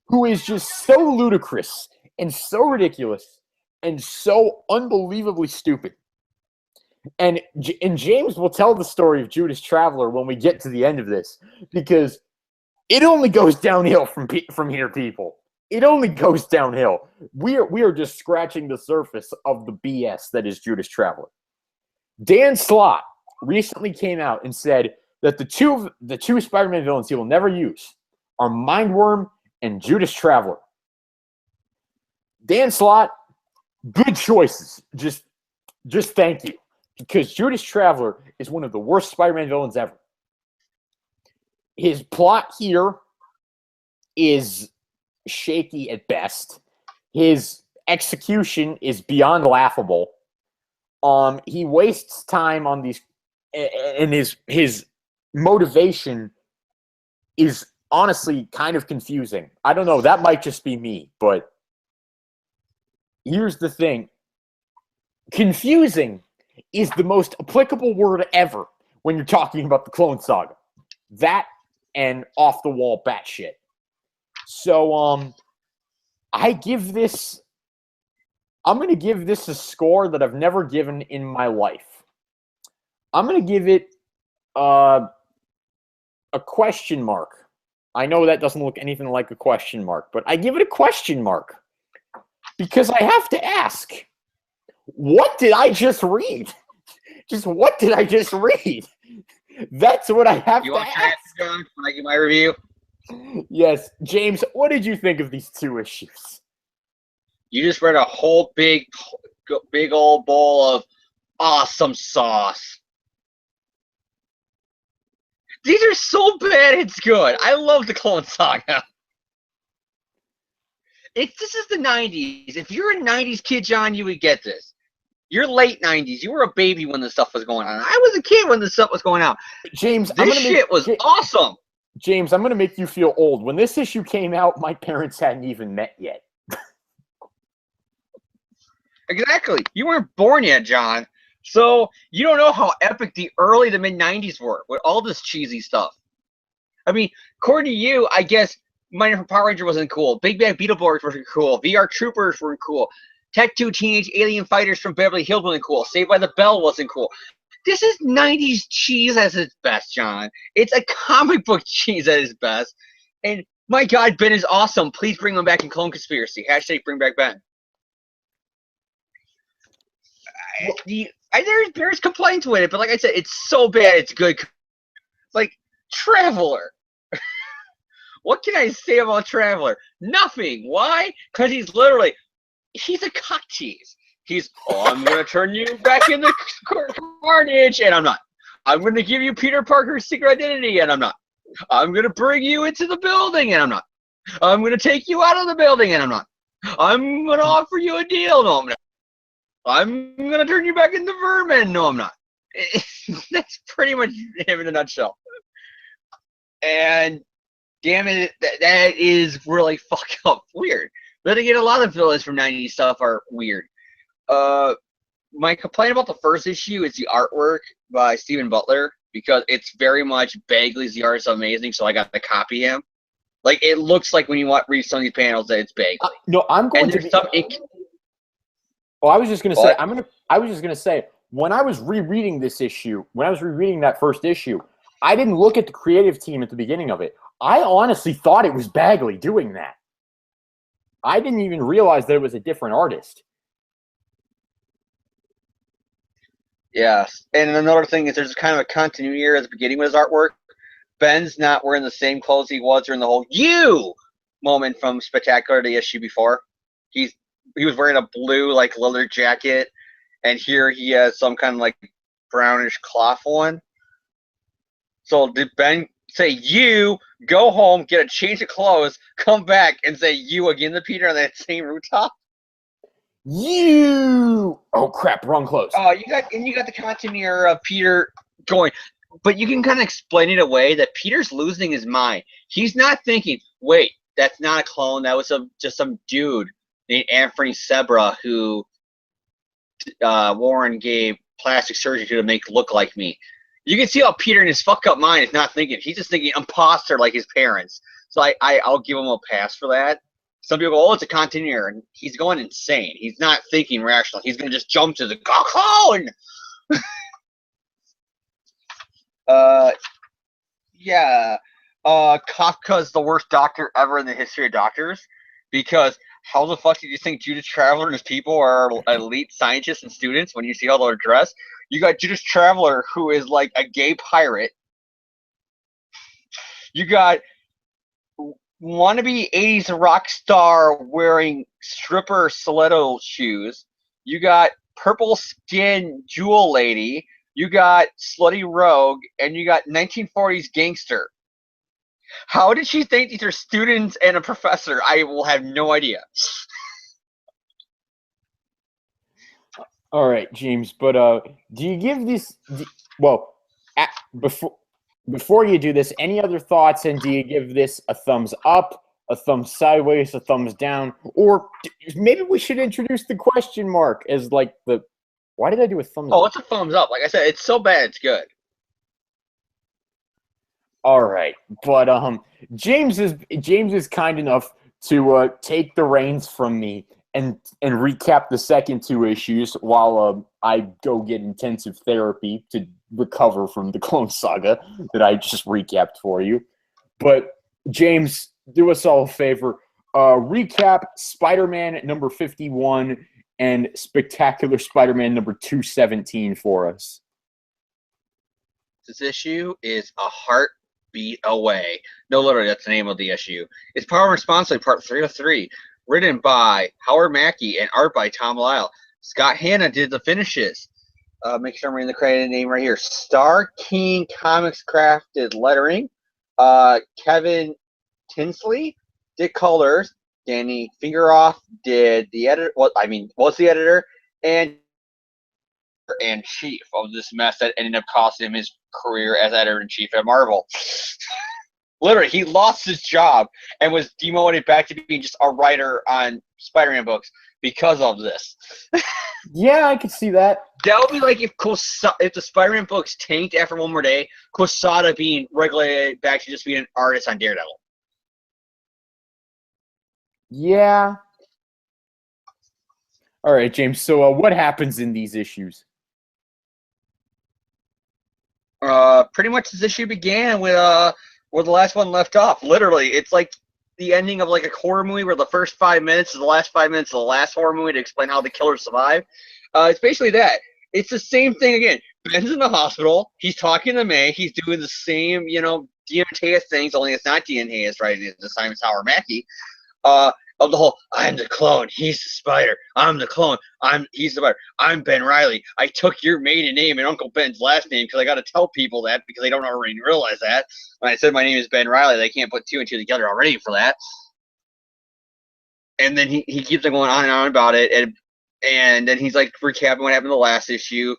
who is just so ludicrous and so ridiculous and so unbelievably stupid. And James will tell the story of Judas Traveler when we get to the end of this, because it only goes downhill from here, people. It only goes downhill. We are just scratching the surface of the BS that is Judas Traveler. Dan Slott recently came out and said that the two Spider-Man villains he will never use are Mindworm and Judas Traveler. Dan Slott, good choices. Just thank you. Because Judas Traveler is one of the worst Spider-Man villains ever. His plot here is shaky at best. His execution is beyond laughable. He wastes time on these, and his motivation is honestly kind of confusing. I don't know. That might just be me, but here's the thing. Confusing is the most applicable word ever when you're talking about the Clone Saga. That and off-the-wall batshit. So, I'm going to give this a score that I've never given in my life. I'm going to give it a question mark. I know that doesn't look anything like a question mark, but I give it a question mark because I have to ask, what did I just read? Just what did I just read? That's what I have to ask. John, can I give my review? Yes. James, what did you think of these two issues? You just read a whole big old bowl of awesome sauce. These are so bad, it's good. I love the Clone Saga. This is the 90s. If you're a 90s kid, John, you would get this. You're late 90s. You were a baby when this stuff was going on. I was a kid when this stuff was going on. James, this shit was awesome. James, I'm going to make you feel old. When this issue came out, my parents hadn't even met yet. Exactly. You weren't born yet, John. So you don't know how epic the early to mid-90s were with all this cheesy stuff. I mean, according to you, I guess Mighty Power Ranger wasn't cool. Big Bad Beetleborgs wasn't cool. VR Troopers weren't cool. Tech 2 Teenage Alien Fighters from Beverly Hills wasn't cool. Saved by the Bell wasn't cool. This is 90s cheese at its best, John. It's a comic book cheese at its best. And My God, Ben is awesome. Please bring him back in Clone Conspiracy. Hashtag bring back Ben. There's complaints with it, but like I said, it's so bad it's good. Like Traveler. What can I say about Traveler? Nothing. Why? Because he's a cock tease. I'm going to turn you back into Carnage, and I'm not. I'm going to give you Peter Parker's secret identity, and I'm not. I'm going to bring you into the building, and I'm not. I'm going to take you out of the building, and I'm not. I'm going to offer you a deal, no, I'm not. I'm going to turn you back into Vermin, no, I'm not. That's pretty much him in a nutshell. And damn it, that is really fucked up weird. But again, a lot of villains from 90s stuff are weird. My complaint about the first issue is the artwork by Stephen Butler, because it's very much Bagley's the artist amazing, so I got to copy him. Like, it looks like when you read some of these panels that it's Bagley. No, I'm going to. I was just going to say. I was just going to say, when I was rereading this issue, when I was rereading that first issue, I didn't look at the creative team at the beginning of it. I honestly thought it was Bagley doing that. I didn't even realize that it was a different artist. Yes, and another thing is there's kind of a continuity here at the beginning with his artwork. Ben's not wearing the same clothes he was during the whole "you" moment from Spectacular the issue before. He was wearing a blue leather jacket, and here he has some kind of brownish cloth one. So did Ben say "you"? Go home, get a change of clothes, come back, and say "you" again to Peter on that same rooftop? You! Oh crap! Wrong clothes. Oh, you got the continuity of Peter going, but you can kind of explain it away that Peter's losing his mind. He's not thinking, wait, that's not a clone. That was just some dude named Anthony Sebra who Warren gave plastic surgery to make look like me. You can see how Peter in his fuck up mind is not thinking. He's just thinking imposter like his parents. So I'll give him a pass for that. Some people go, oh, it's a continuer, and he's going insane. He's not thinking rational. He's going to just jump to the clone. Yeah. Kafka's the worst doctor ever in the history of doctors, because how the fuck did you think Judas Traveler and his people are elite scientists and students when you see how they're dressed? You got Judas Traveler, who is like a gay pirate. You got wannabe 80s rock star wearing stripper stiletto shoes. You got purple skin jewel lady. You got slutty rogue, and you got 1940s gangster. How did she think these are students and a professor? I will have no idea. All right, James, but do you give this? Before you do this, any other thoughts? And do you give this a thumbs up, a thumbs sideways, a thumbs down, or maybe we should introduce the question mark as like the? Why did I do a thumbs up? Oh, it's a thumbs up. Like I said, it's so bad it's good. All right, but James is kind enough to take the reins from me and recap the second two issues while I go get intensive therapy to recover from the Clone Saga that I just recapped for you. But James, do us all a favor. Recap Spider-Man number 51 and Spectacular Spider-Man number 217 for us. This issue is a heartbeat away. No, literally, that's the name of the issue. It's Power and Responsibility Part 303, written by Howard Mackey and art by Tom Lyle. Scott Hanna did the finishes. Make sure I'm reading the credited name right here. Star King Comics crafted lettering. Kevin Tinsley did colors. Danny Fingeroff did the editor. Was the editor and chief of this mess that ended up costing him his career as editor-in-chief at Marvel. Literally, he lost his job and was demoted back to being just a writer on Spider-Man books because of this. Yeah, I could see that. That would be like if the Spider-Man books tanked after One More Day, Quesada being regulated back to just being an artist on Daredevil. Yeah. All right, James. So what happens in these issues? Pretty much this issue began with where the last one left off. Literally, it's like the ending of like a horror movie where the first 5 minutes is the last 5 minutes of the last horror movie to explain how the killer survived. It's basically that. It's the same thing again. Ben's in the hospital. He's talking to May. He's doing the same, Deontay things, only it's not Deontay, right? It's Simon Tower Mackey. Of the whole, I'm the clone, he's the spider. I'm the clone, he's the spider. I'm Ben Riley. I took your maiden name and Uncle Ben's last name because I got to tell people that because they don't already realize that. When I said my name is Ben Riley, they can't put two and two together already for that. And then he keeps going on and on about it, and then he's like recapping what happened in the last issue,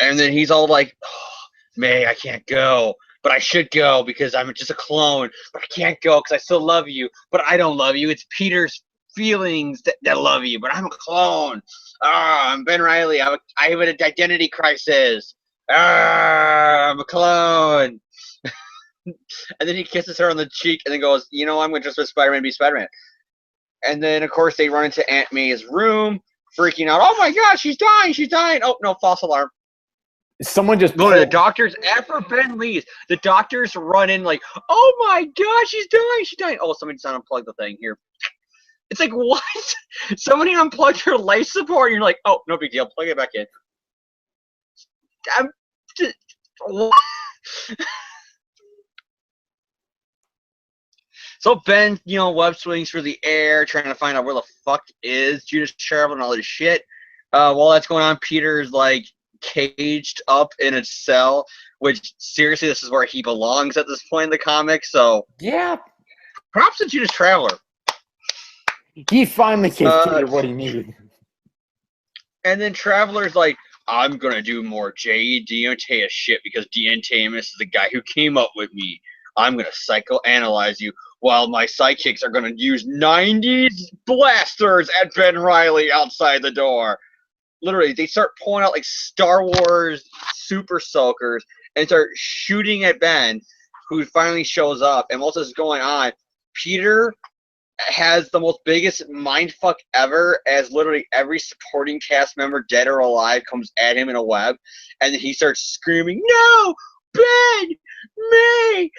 and then he's all like, oh, May, I can't go. But I should go because I'm just a clone. But I can't go because I still love you. But I don't love you. It's Peter's feelings that love you. But I'm a clone. I'm Ben Riley. I have an identity crisis. I'm a clone. And then he kisses her on the cheek and then goes, I'm going to just let Spider-Man be Spider-Man. And then, of course, they run into Aunt May's room, freaking out. Oh, my gosh, she's dying. She's dying. Oh, no, false alarm. Someone just go to the doctors after Ben leaves. The doctors run in like, oh my gosh, she's dying. Oh, somebody just unplugged the thing here. It's like, what? Somebody unplugged your life support, and you're like, oh, no big deal. Plug it back in. What? So Ben, web swings through the air, trying to find out where the fuck is Judas Traveler and all this shit. While that's going on, Peter's like caged up in a cell, which seriously, this is where he belongs at this point in the comic. So yeah, props to Judas Traveler. He finally gave Peter what he needed. And then Traveler's like, I'm gonna do more J.E. Deontay shit because Deontay is the guy who came up with me. I'm gonna psychoanalyze you while my sidekicks are gonna use 90s blasters at Ben Riley outside the door. Literally, they start pulling out like Star Wars super soakers and start shooting at Ben, who finally shows up. And while this is going on, Peter has the most biggest mindfuck ever, as literally every supporting cast member, dead or alive, comes at him in a web, and then he starts screaming, "No, Ben, May,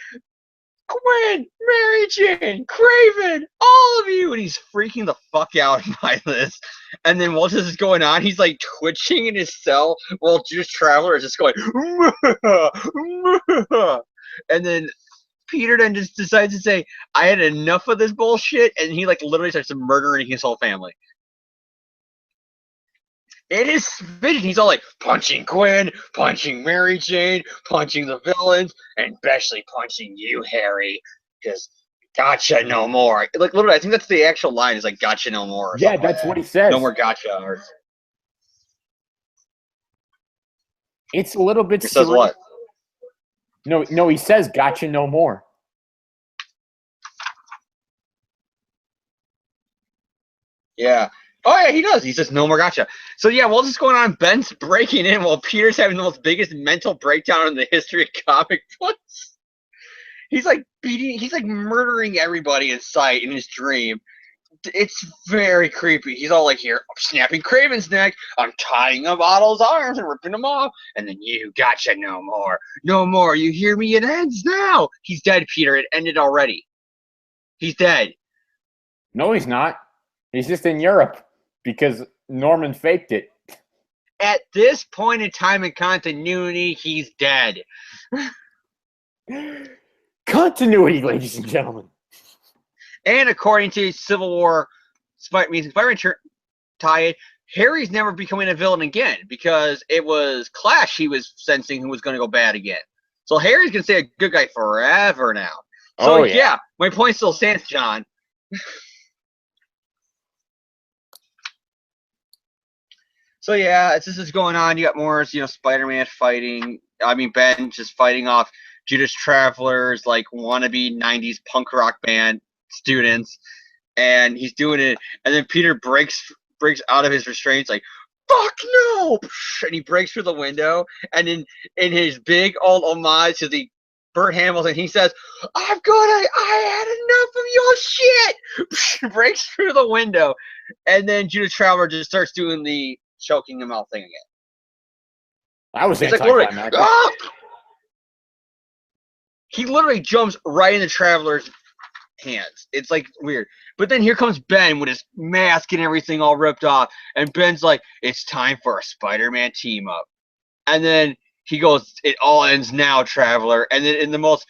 Gwen, Mary Jane, Craven, all of you!" And he's freaking the fuck out by this. And then while this is going on, he's like twitching in his cell while Judas Traveler is just going, and then Peter then just decides to say, I had enough of this bullshit, and he like literally starts murdering his whole family. It is vision. He's all like punching Gwen, punching Mary Jane, punching the villains, and especially punching you, Harry, because gotcha no more. Like literally, I think that's the actual line. Is like gotcha no more. Yeah, that's what he says. No more gotcha. Or... It's a little bit. He says what? No, he says gotcha no more. Yeah. Oh, yeah, he does. He says, no more gotcha. So, yeah, while this is going on, Ben's breaking in while Peter's having the most biggest mental breakdown in the history of comic books. He's like murdering everybody in sight in his dream. It's very creepy. He's all like, here, I'm snapping Craven's neck. I'm tying up Otto's arms and ripping them off. And then you gotcha no more. No more. You hear me? It ends now. He's dead, Peter. It ended already. He's dead. No, he's not. He's just in Europe. Because Norman faked it. At this point in time in continuity, he's dead. Continuity, ladies and gentlemen. And according to Civil War, Spider-Man tie-in, Harry's never becoming a villain again because it was Clash he was sensing who was going to go bad again. So Harry's going to stay a good guy forever now. So, yeah, my point still stands, John. So yeah, as this is going on, you got more, Spider-Man fighting. Ben just fighting off Judas Traveler's like wannabe '90s punk rock band students, and he's doing it. And then Peter breaks out of his restraints, like "fuck no!" and he breaks through the window. And in his big old homage to the Burt Hamilton, he says, I had enough of your shit. Breaks through the window, and then Judas Traveler just starts doing the choking him out thing again. That was anticlimactic. He literally jumps right into Traveler's hands. It's like weird. But then here comes Ben with his mask and everything all ripped off, and Ben's like, "It's time for a Spider-Man team up." And then he goes, "It all ends now, Traveler." And then in the most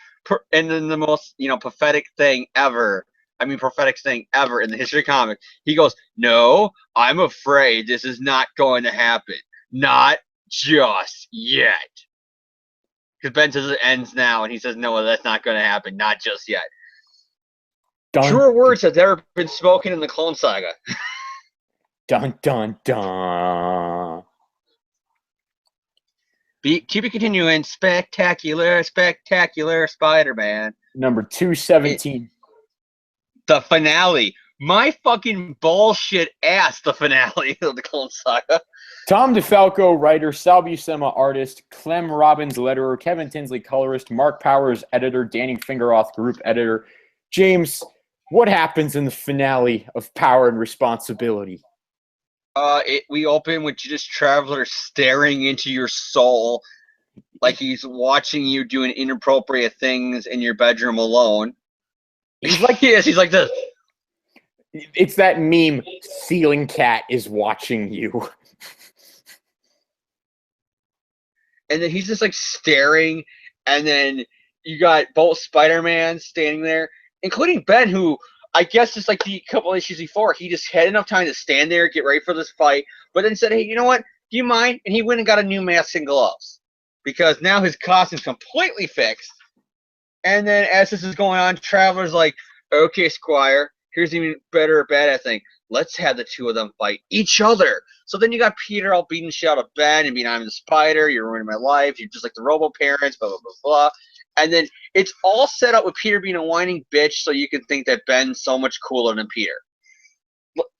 prophetic thing ever. I mean, prophetic thing ever in the history of comics. He goes, "No, I'm afraid this is not going to happen. Not just yet." Because Ben says it ends now, and he says, "No, that's not going to happen. Not just yet." Dun, Truer words have never been spoken in the Clone Saga. dun, dun, dun. Keep it continuing. Spectacular, spectacular Spider-Man. Number 217. The finale. My fucking bullshit ass, the finale of the Clone Saga. Tom DeFalco, writer, Sal Buscema, artist, Clem Robbins, letterer, Kevin Tinsley, colorist, Mark Powers, editor, Danny Fingeroth, group editor. James, what happens in the finale of Power and Responsibility? We open with Judas Traveler staring into your soul like he's watching you doing inappropriate things in your bedroom alone. He's like, yes, he's like this. It's that meme, ceiling cat is watching you. And then he's just like staring, and then you got both Spider-Man standing there, including Ben, who I guess just like the couple issues before, he just had enough time to stand there, get ready for this fight, but then said, "Hey, you know what? Do you mind?" And he went and got a new mask and gloves because now his costume's completely fixed. And then as this is going on, Traveler's like, "Okay, Squire, here's an even better badass thing. Let's have the two of them fight each other." So then you got Peter all beating shit out of Ben and being, "I'm the Spider, you're ruining my life, you're just like the Robo parents, blah, blah, blah, blah." And then it's all set up with Peter being a whining bitch so you can think that Ben's so much cooler than Peter.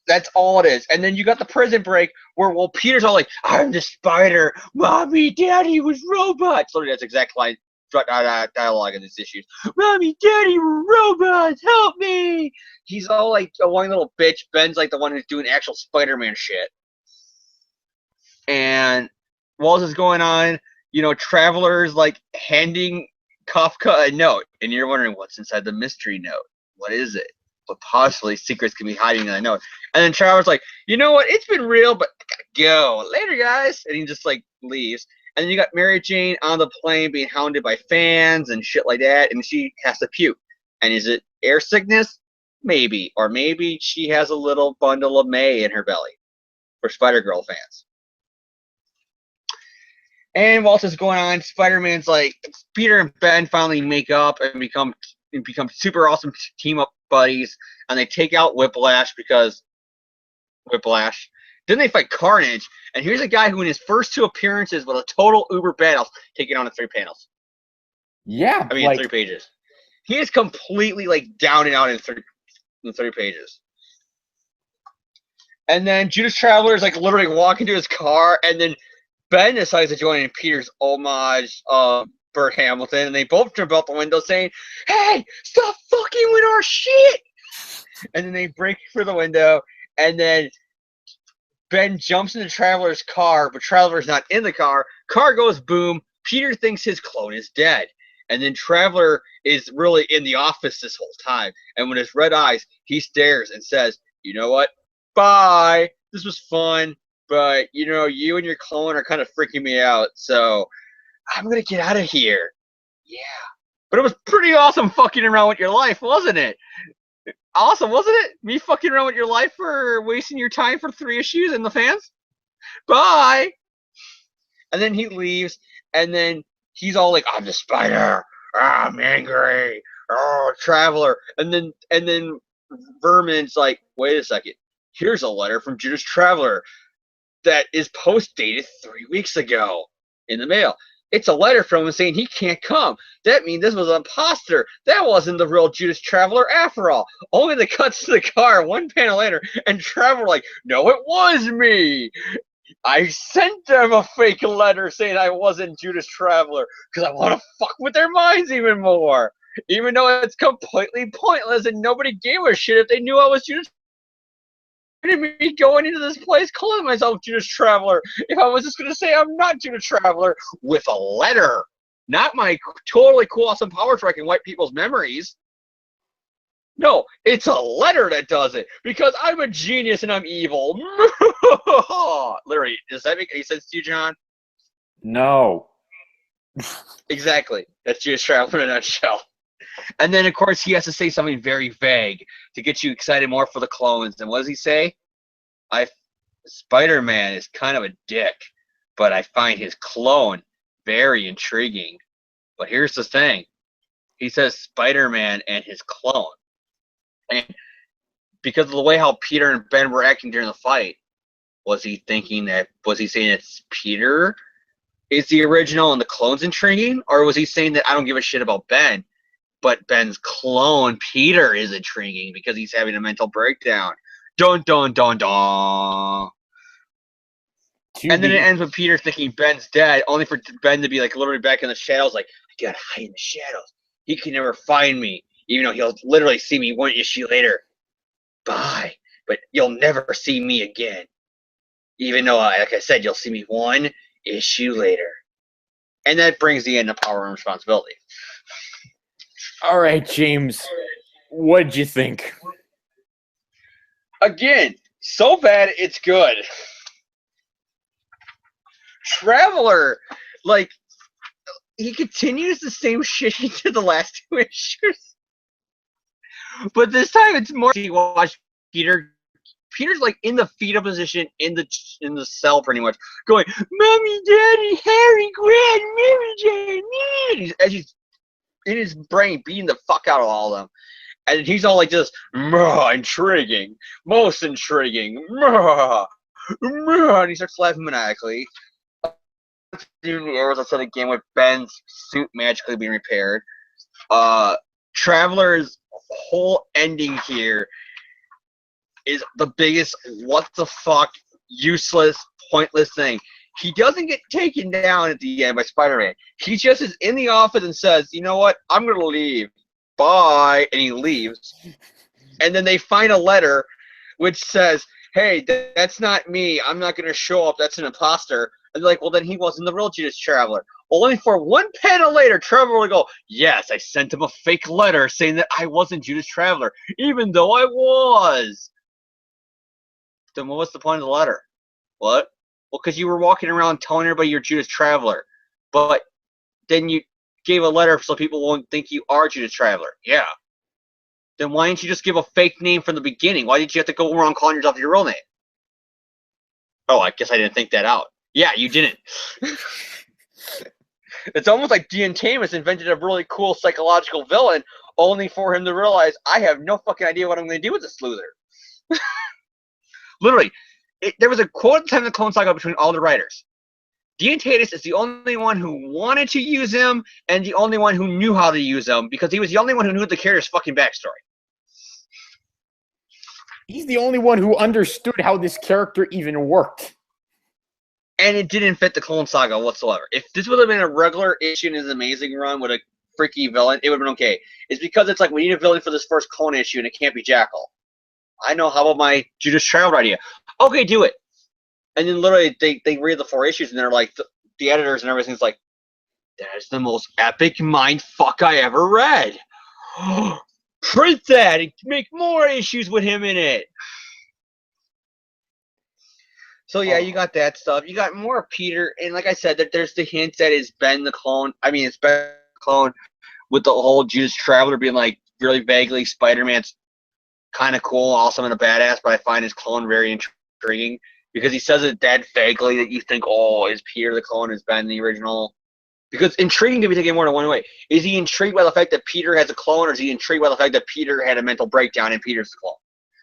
That's all it is. And then you got the prison break where, well, Peter's all like, "I'm the Spider. Mommy, Daddy was robots." Literally, that's exact line dialogue in these issues. "Mommy, Daddy were robots. Help me." He's all like a whiny little bitch. Ben's like the one who's doing actual Spider-Man shit. And while this is going on, Traveler's like handing Kafka a note, and you're wondering what's inside the mystery note. What is it? What possibly secrets can be hiding in that note? And then Traveler's like, "You know what? It's been real, but I gotta go. Later, guys." And he just like leaves. And then you got Mary Jane on the plane being hounded by fans and shit like that, and she has to puke. And is it air sickness? Maybe. Or maybe she has a little bundle of May in her belly for Spider-Girl fans. And while this is going on, Spider-Man's like, Peter and Ben finally make up and become super awesome team-up buddies, and they take out Whiplash because Whiplash. Then they fight Carnage, and here's a guy who in his first two appearances was a total uber badass, taking on in 3 panels. Yeah. I mean, in 3 pages. He is completely like down and out in 3 pages. And then Judas Traveler is like literally walking to his car, and then Ben decides to join in Peter's homage Burt Hamilton, and they both jump out the window saying, "Hey, stop fucking with our shit!" And then they break through the window, and then Ben jumps into Traveler's car, but Traveler's not in the car. Car goes boom. Peter thinks his clone is dead. And then Traveler is really in the office this whole time. And with his red eyes, he stares and says, "You know what? Bye. This was fun. But, you and your clone are kind of freaking me out. So I'm going to get out of here." Yeah. But it was pretty awesome fucking around with your life, wasn't it? Awesome, wasn't it? Me fucking around with your life for wasting your time for 3 issues and the fans? Bye. And then he leaves, and then he's all like, "I'm the Spider. I'm angry. Oh, Traveler." And then Vermin's like, "Wait a second. Here's a letter from Judas Traveler that is post-dated 3 weeks ago in the mail. It's a letter from him saying he can't come. That means this was an imposter. That wasn't the real Judas Traveler after all." Only the cuts to the car 1 panel later, and Traveler like, "No, it was me. I sent them a fake letter saying I wasn't Judas Traveler because I want to fuck with their minds even more. Even though it's completely pointless and nobody gave a shit if they knew I was Judas me going into this place calling myself Judas Traveler if I was just going to say I'm not Judas Traveler with a letter. Not my totally cool, awesome powers where I can wipe people's memories." No, it's a letter that does it because I'm a genius and I'm evil. Literally, does that make any sense to you, John? No. Exactly. That's Jewish Traveler in a nutshell. And then, of course, he has to say something very vague to get you excited more for the clones. And what does he say? Spider-Man is kind of a dick, but I find his clone very intriguing. But here's the thing. He says Spider-Man and his clone. And because of the way how Peter and Ben were acting during the fight, was he saying it's Peter is the original and the clone's intriguing? Or was he saying that I don't give a shit about Ben, but Ben's clone, Peter, is intriguing because he's having a mental breakdown? Dun, dun, dun, dun. And then it ends with Peter thinking Ben's dead, only for Ben to be like literally back in the shadows, like, I gotta hide in the shadows. He can never find me, even though he'll literally see me one issue later. Bye. But you'll never see me again. Even though, like I said, you'll see me one issue later. And that brings the end of Power and Responsibility. All right, James. What'd you think? Again, so bad it's good. Traveler, like, he continues the same shit he did the last two issues. But this time it's more you watch Peter's like in the fetal position in the cell pretty much, going, Mommy, Daddy, Harry, Gran, Mary Jane, as he's in his brain beating the fuck out of all of them. And he's all like this, intriguing, most intriguing, and he starts laughing maniacally. As I said again, with Ben's suit magically being repaired. Traveler's whole ending here is the biggest what the fuck, useless, pointless thing. He doesn't get taken down at the end by Spider-Man. He just is in the office and says, you know what, I'm going to leave. Bye. And he leaves. And then they find a letter which says, hey, that's not me. I'm not going to show up. That's an imposter. And they're like, well, then he wasn't the real Judas Traveler. Only for one panel later, Traveler will go, yes, I sent him a fake letter saying that I wasn't Judas Traveler, even though I was. Then what was the point of the letter? What? Well, because you were walking around telling everybody you're Judas Traveler. But then you gave a letter so people won't think you are Judas Traveler. Yeah. Then why didn't you just give a fake name from the beginning? Why did you have to go around calling yourself your real name? Oh, I guess I didn't think that out. Yeah, you didn't. It's almost like Dean Tamus invented a really cool psychological villain only for him to realize, I have no fucking idea what I'm going to do with this loser. Literally, there was a quote at the time of the Clone Saga between all the writers. Dean Tatus is the only one who wanted to use him and the only one who knew how to use him because he was the only one who knew the character's fucking backstory. He's the only one who understood how this character even worked. And it didn't fit the Clone Saga whatsoever. If this would have been a regular issue in his Amazing run with a freaky villain, it would have been okay. It's because it's like, we need a villain for this first Clone issue and it can't be Jackal. I know, how about my Judas Traveler idea? Okay, do it. And then literally they read the 4 issues and they're like, the editors and everything's like, that's the most epic mindfuck I ever read. Print that and make more issues with him in it. So yeah, you got that stuff. You got more Peter, and like I said, that there's the hint that it's Ben the clone. I mean, it's Ben the clone with the whole Judas Traveler being like really vaguely Spider-Man's kind of cool, awesome, and a badass, but I find his clone very intriguing because he says it that vaguely that you think, oh, is Peter the clone, is Ben the original? Because intriguing can be taken more than one way. Is he intrigued by the fact that Peter has a clone, or is he intrigued by the fact that Peter had a mental breakdown and Peter's the clone?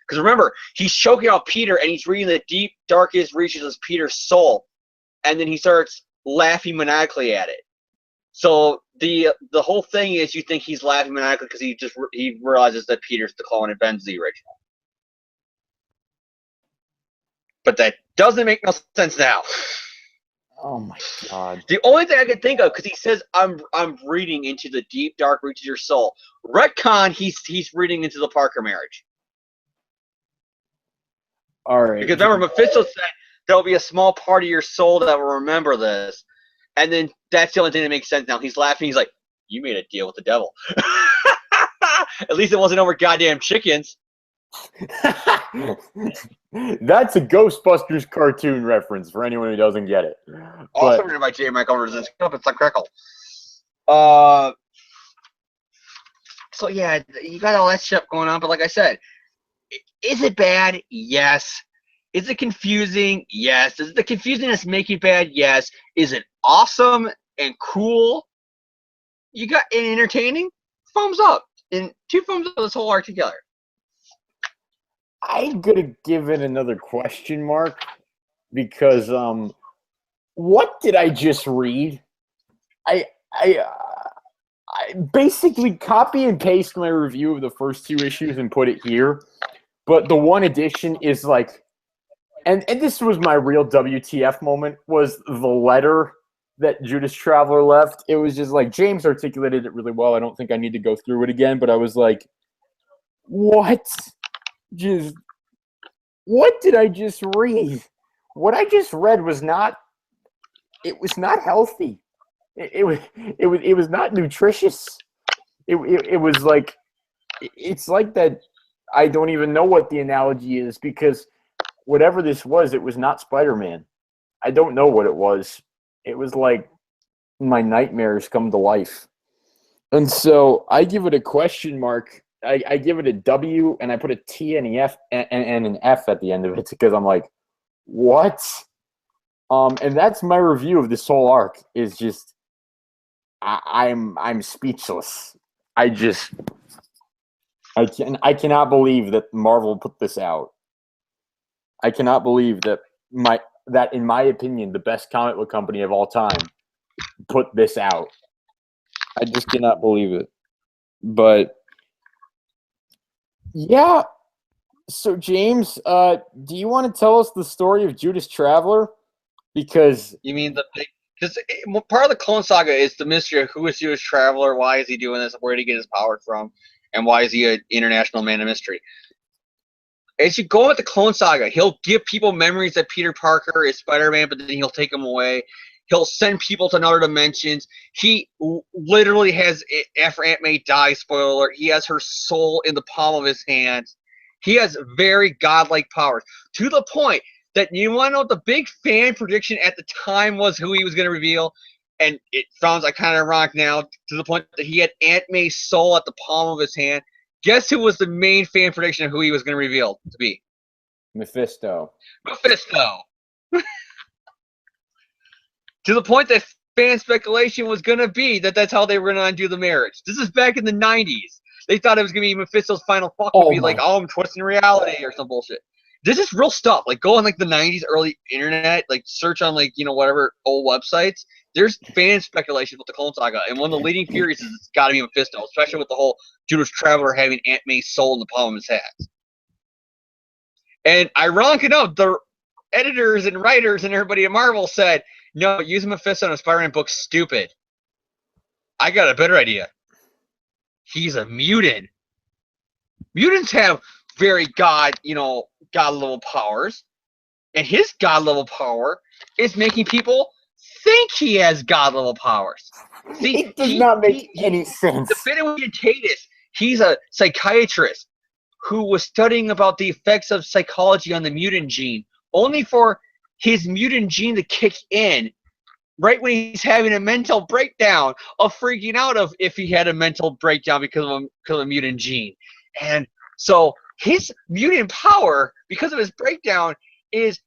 Because remember, he's choking out Peter, and he's reading the deep, darkest reaches of Peter's soul, and then he starts laughing maniacally at it. So the whole thing is, you think he's laughing maniacally because he realizes that Peter's the clone and Ben's the original. But that doesn't make no sense now. Oh my god! The only thing I can think of, because he says I'm reading into the deep, dark reaches of your soul. Retcon, he's reading into the Parker marriage. All right. Because remember, Mephisto said there'll be a small part of your soul that will remember this. And then that's the only thing that makes sense now. He's laughing. He's like, you made a deal with the devil. At least it wasn't over goddamn chickens. That's a Ghostbusters cartoon reference for anyone who doesn't get it. Also written by J. Michael Resist. It's a crackle. So yeah, you got all that shit going on, but like I said, is it bad? Yes. Is it confusing? Yes. Is the confusingness make it bad? Yes. Is it awesome and cool? You got and entertaining? Thumbs up. And 2 thumbs up this whole arc together. I'm gonna give it another question mark because what did I just read? I basically copy and paste my review of the first 2 issues and put it here, but the one edition is like, and this was my real WTF moment, was the letter that Judas Traveler left. It was just like, James articulated it really well. I don't think I need to go through it again, but I was like, what did I just read? What I just read was not healthy. It was not nutritious. It was like, it's like that. I don't even know what the analogy is, because whatever this was, it was not Spider-Man. I don't know what it was. It was like my nightmares come to life. And so I give it a question mark. I give it a W, and I put a T and an F and an F at the end of it, because I'm like, what? And that's my review of this whole arc. Is just, I'm speechless. I cannot believe that Marvel put this out. I cannot believe that in my opinion, the best comic book company of all time put this out. I just cannot believe it. But yeah. So James, do you want to tell us the story of Judas Traveler? Because you mean because part of the Clone Saga is the mystery of who is Judas Traveler, why is he doing this, where did he get his power from, and why is he an international man of mystery? As you go with the Clone Saga, he'll give people memories that Peter Parker is Spider-Man, but then he'll take them away. He'll send people to other dimensions. He literally has, after Aunt May dies, spoiler alert, he has her soul in the palm of his hands. He has very godlike powers, to the point that, you want to know what the big fan prediction at the time was, who he was going to reveal? And it sounds like kind of ironic now, to the point that he had Aunt May's soul at the palm of his hand. Guess who was the main fan prediction of who he was going to reveal to be? Mephisto. To the point that fan speculation was going to be that that's how they were going to undo the marriage. This is back in the 90s. They thought it was going to be Mephisto's final fuck. Would be like, oh, I'm twisting reality or some bullshit. This is real stuff. Like, go on like the 90s early internet, like search on like, whatever old websites. There's fan speculation with the Clone Saga, and one of the leading theories is it's got to be Mephisto, especially with the whole Judas Traveler having Aunt May's soul in the palm of his hand. And ironic enough, the editors and writers and everybody at Marvel said, no, using Mephisto in a Spider-Man book's stupid. I got a better idea. He's a mutant. Mutants have very god level powers, and his god level power is making people think he has god level powers. See, it does not make any sense. The bit of Tatus, he's a psychiatrist who was studying about the effects of psychology on the mutant gene, only for his mutant gene to kick in right when he's having a mental breakdown, of freaking out of if he had a mental breakdown because of a mutant gene. And so his mutant power, because of his breakdown, is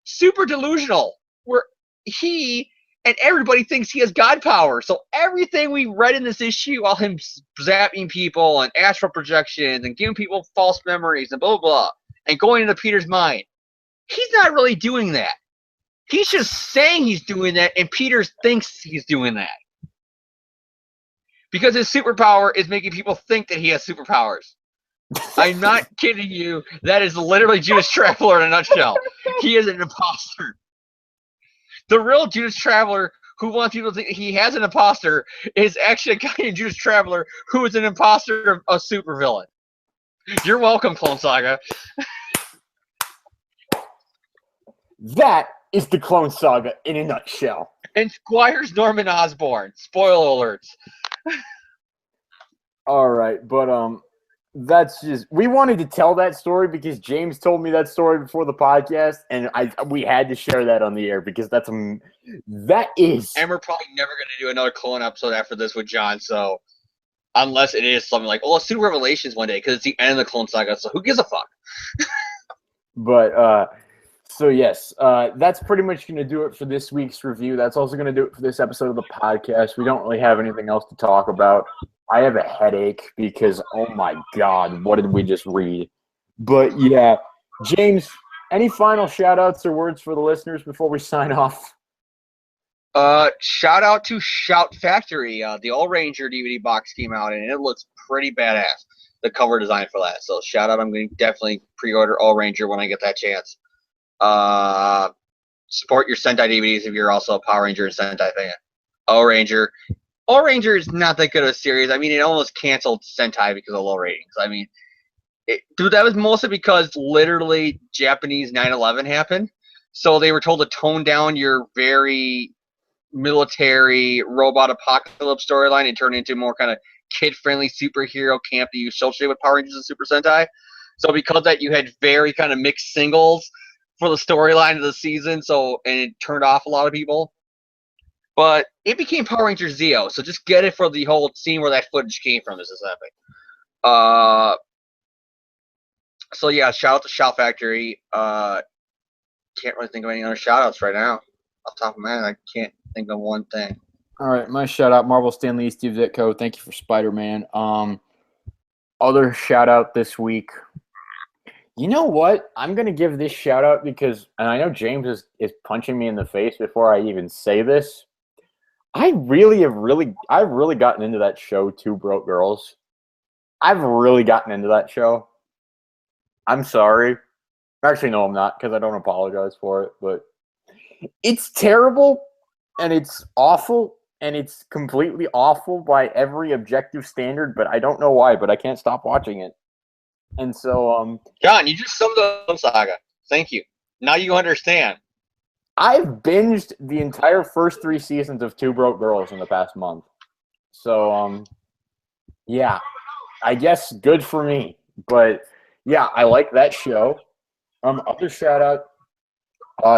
super delusional, where he and everybody thinks he has god power. So everything we read in this issue, all him zapping people and astral projections and giving people false memories and blah, blah, blah, and going into Peter's mind, he's not really doing that. He's just saying he's doing that, and Peter thinks he's doing that. Because his superpower is making people think that he has superpowers. I'm not kidding you. That is literally Judas Traveler in a nutshell. He is an imposter. The real Judas Traveler, who wants people to think he has an imposter, is actually a guy named Judas Traveler who is an imposter of a supervillain. You're welcome, Clone Saga. That is the Clone Saga in a nutshell. And Squire's Norman Osborn. Spoiler alerts. All right, but That's just, we wanted to tell that story because James told me that story before the podcast, and we had to share that on the air because that is. And we're probably never going to do another clone episode after this with John, so unless it is something like, oh, let's do Revelations one day because it's the end of the Clone Saga, so who gives a fuck? But, so yes, that's pretty much going to do it for this week's review. That's also going to do it for this episode of the podcast. We don't really have anything else to talk about. I have a headache because, oh my God, what did we just read? But yeah, James, any final shout outs or words for the listeners before we sign off? Shout out to Shout Factory. The All Ranger DVD box came out and it looks pretty badass. The cover design for that. So shout out. I'm going to definitely pre-order All Ranger when I get that chance. Support your Sentai DVDs if you're also a Power Ranger and Sentai fan. All Ranger. All Ranger is not that good of a series. I mean, it almost canceled Sentai because of low ratings. I mean, dude, that was mostly because literally Japanese 9/11 happened. So they were told to tone down your very military robot apocalypse storyline and turn it into more kind of kid-friendly superhero camp that you associate with Power Rangers and Super Sentai. So because of that, you had very kind of mixed singles for the storyline of the season. So, and it turned off a lot of people. But it became Power Rangers Zeo, so just get it for the whole scene where that footage came from. This is epic. So yeah, shout out to Shout Factory. Can't really think of any other shout outs right now. Off the top of my head, I can't think of one thing. All right, my shout out, Marvel Stanley, Steve Ditko. Thank you for Spider-Man. Other shout out this week. You know what? I'm going to give this shout out because, and I know James is punching me in the face before I even say this. I've really gotten into that show, Two Broke Girls. I've really gotten into that show. I'm sorry. Actually, no, I'm not, because I don't apologize for it. But it's terrible, and it's awful, and it's completely awful by every objective standard, but I don't know why, but I can't stop watching it. And so, John, you just summed up the saga. Thank you. Now you understand. I've binged the entire first 3 seasons of Two Broke Girls in the past month. So, yeah, I guess good for me. But, yeah, I like that show. Other shout-out,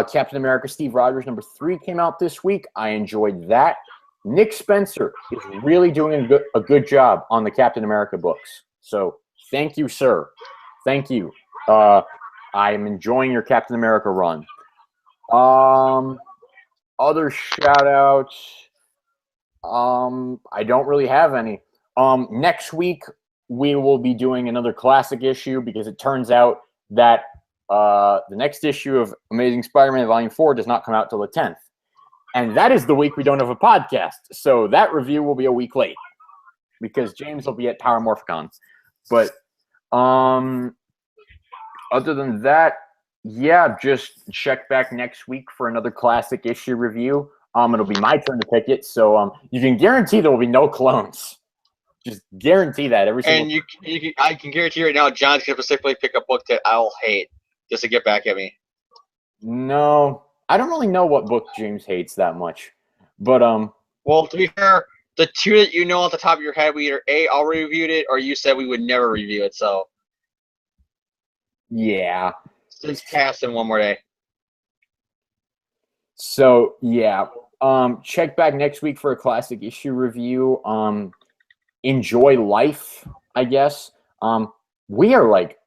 Captain America Steve Rogers #3 came out this week. I enjoyed that. Nick Spencer is really doing a good job on the Captain America books. So, thank you, sir. Thank you. I am enjoying your Captain America run. Other shout-outs, I don't really have any. Next week, we will be doing another classic issue because it turns out that the next issue of Amazing Spider-Man Volume 4 does not come out till the 10th. And that is the week we don't have a podcast. So that review will be a week late because James will be at Power Morphicon. But other than that, yeah, just check back next week for another classic issue review. It'll be my turn to pick it, so you can guarantee there will be no clones. Just guarantee that every single. And I can guarantee right now, John's gonna specifically pick a book that I'll hate just to get back at me. No, I don't really know what book James hates that much, but Well, to be fair, the 2 that you know off the top of your head, we either A, already reviewed it, or you said we would never review it. So yeah. Just pass in one more day. So yeah, check back next week for a classic issue review. Enjoy life, I guess. We are like,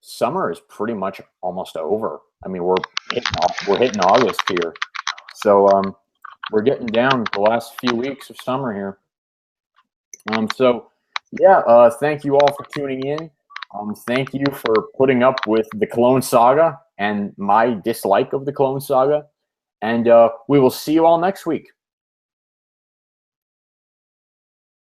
summer is pretty much almost over. I mean, we're hitting August here, so we're getting down the last few weeks of summer here. So yeah, thank you all for tuning in. Thank you for putting up with the Clone Saga and my dislike of the Clone Saga. And we will see you all next week.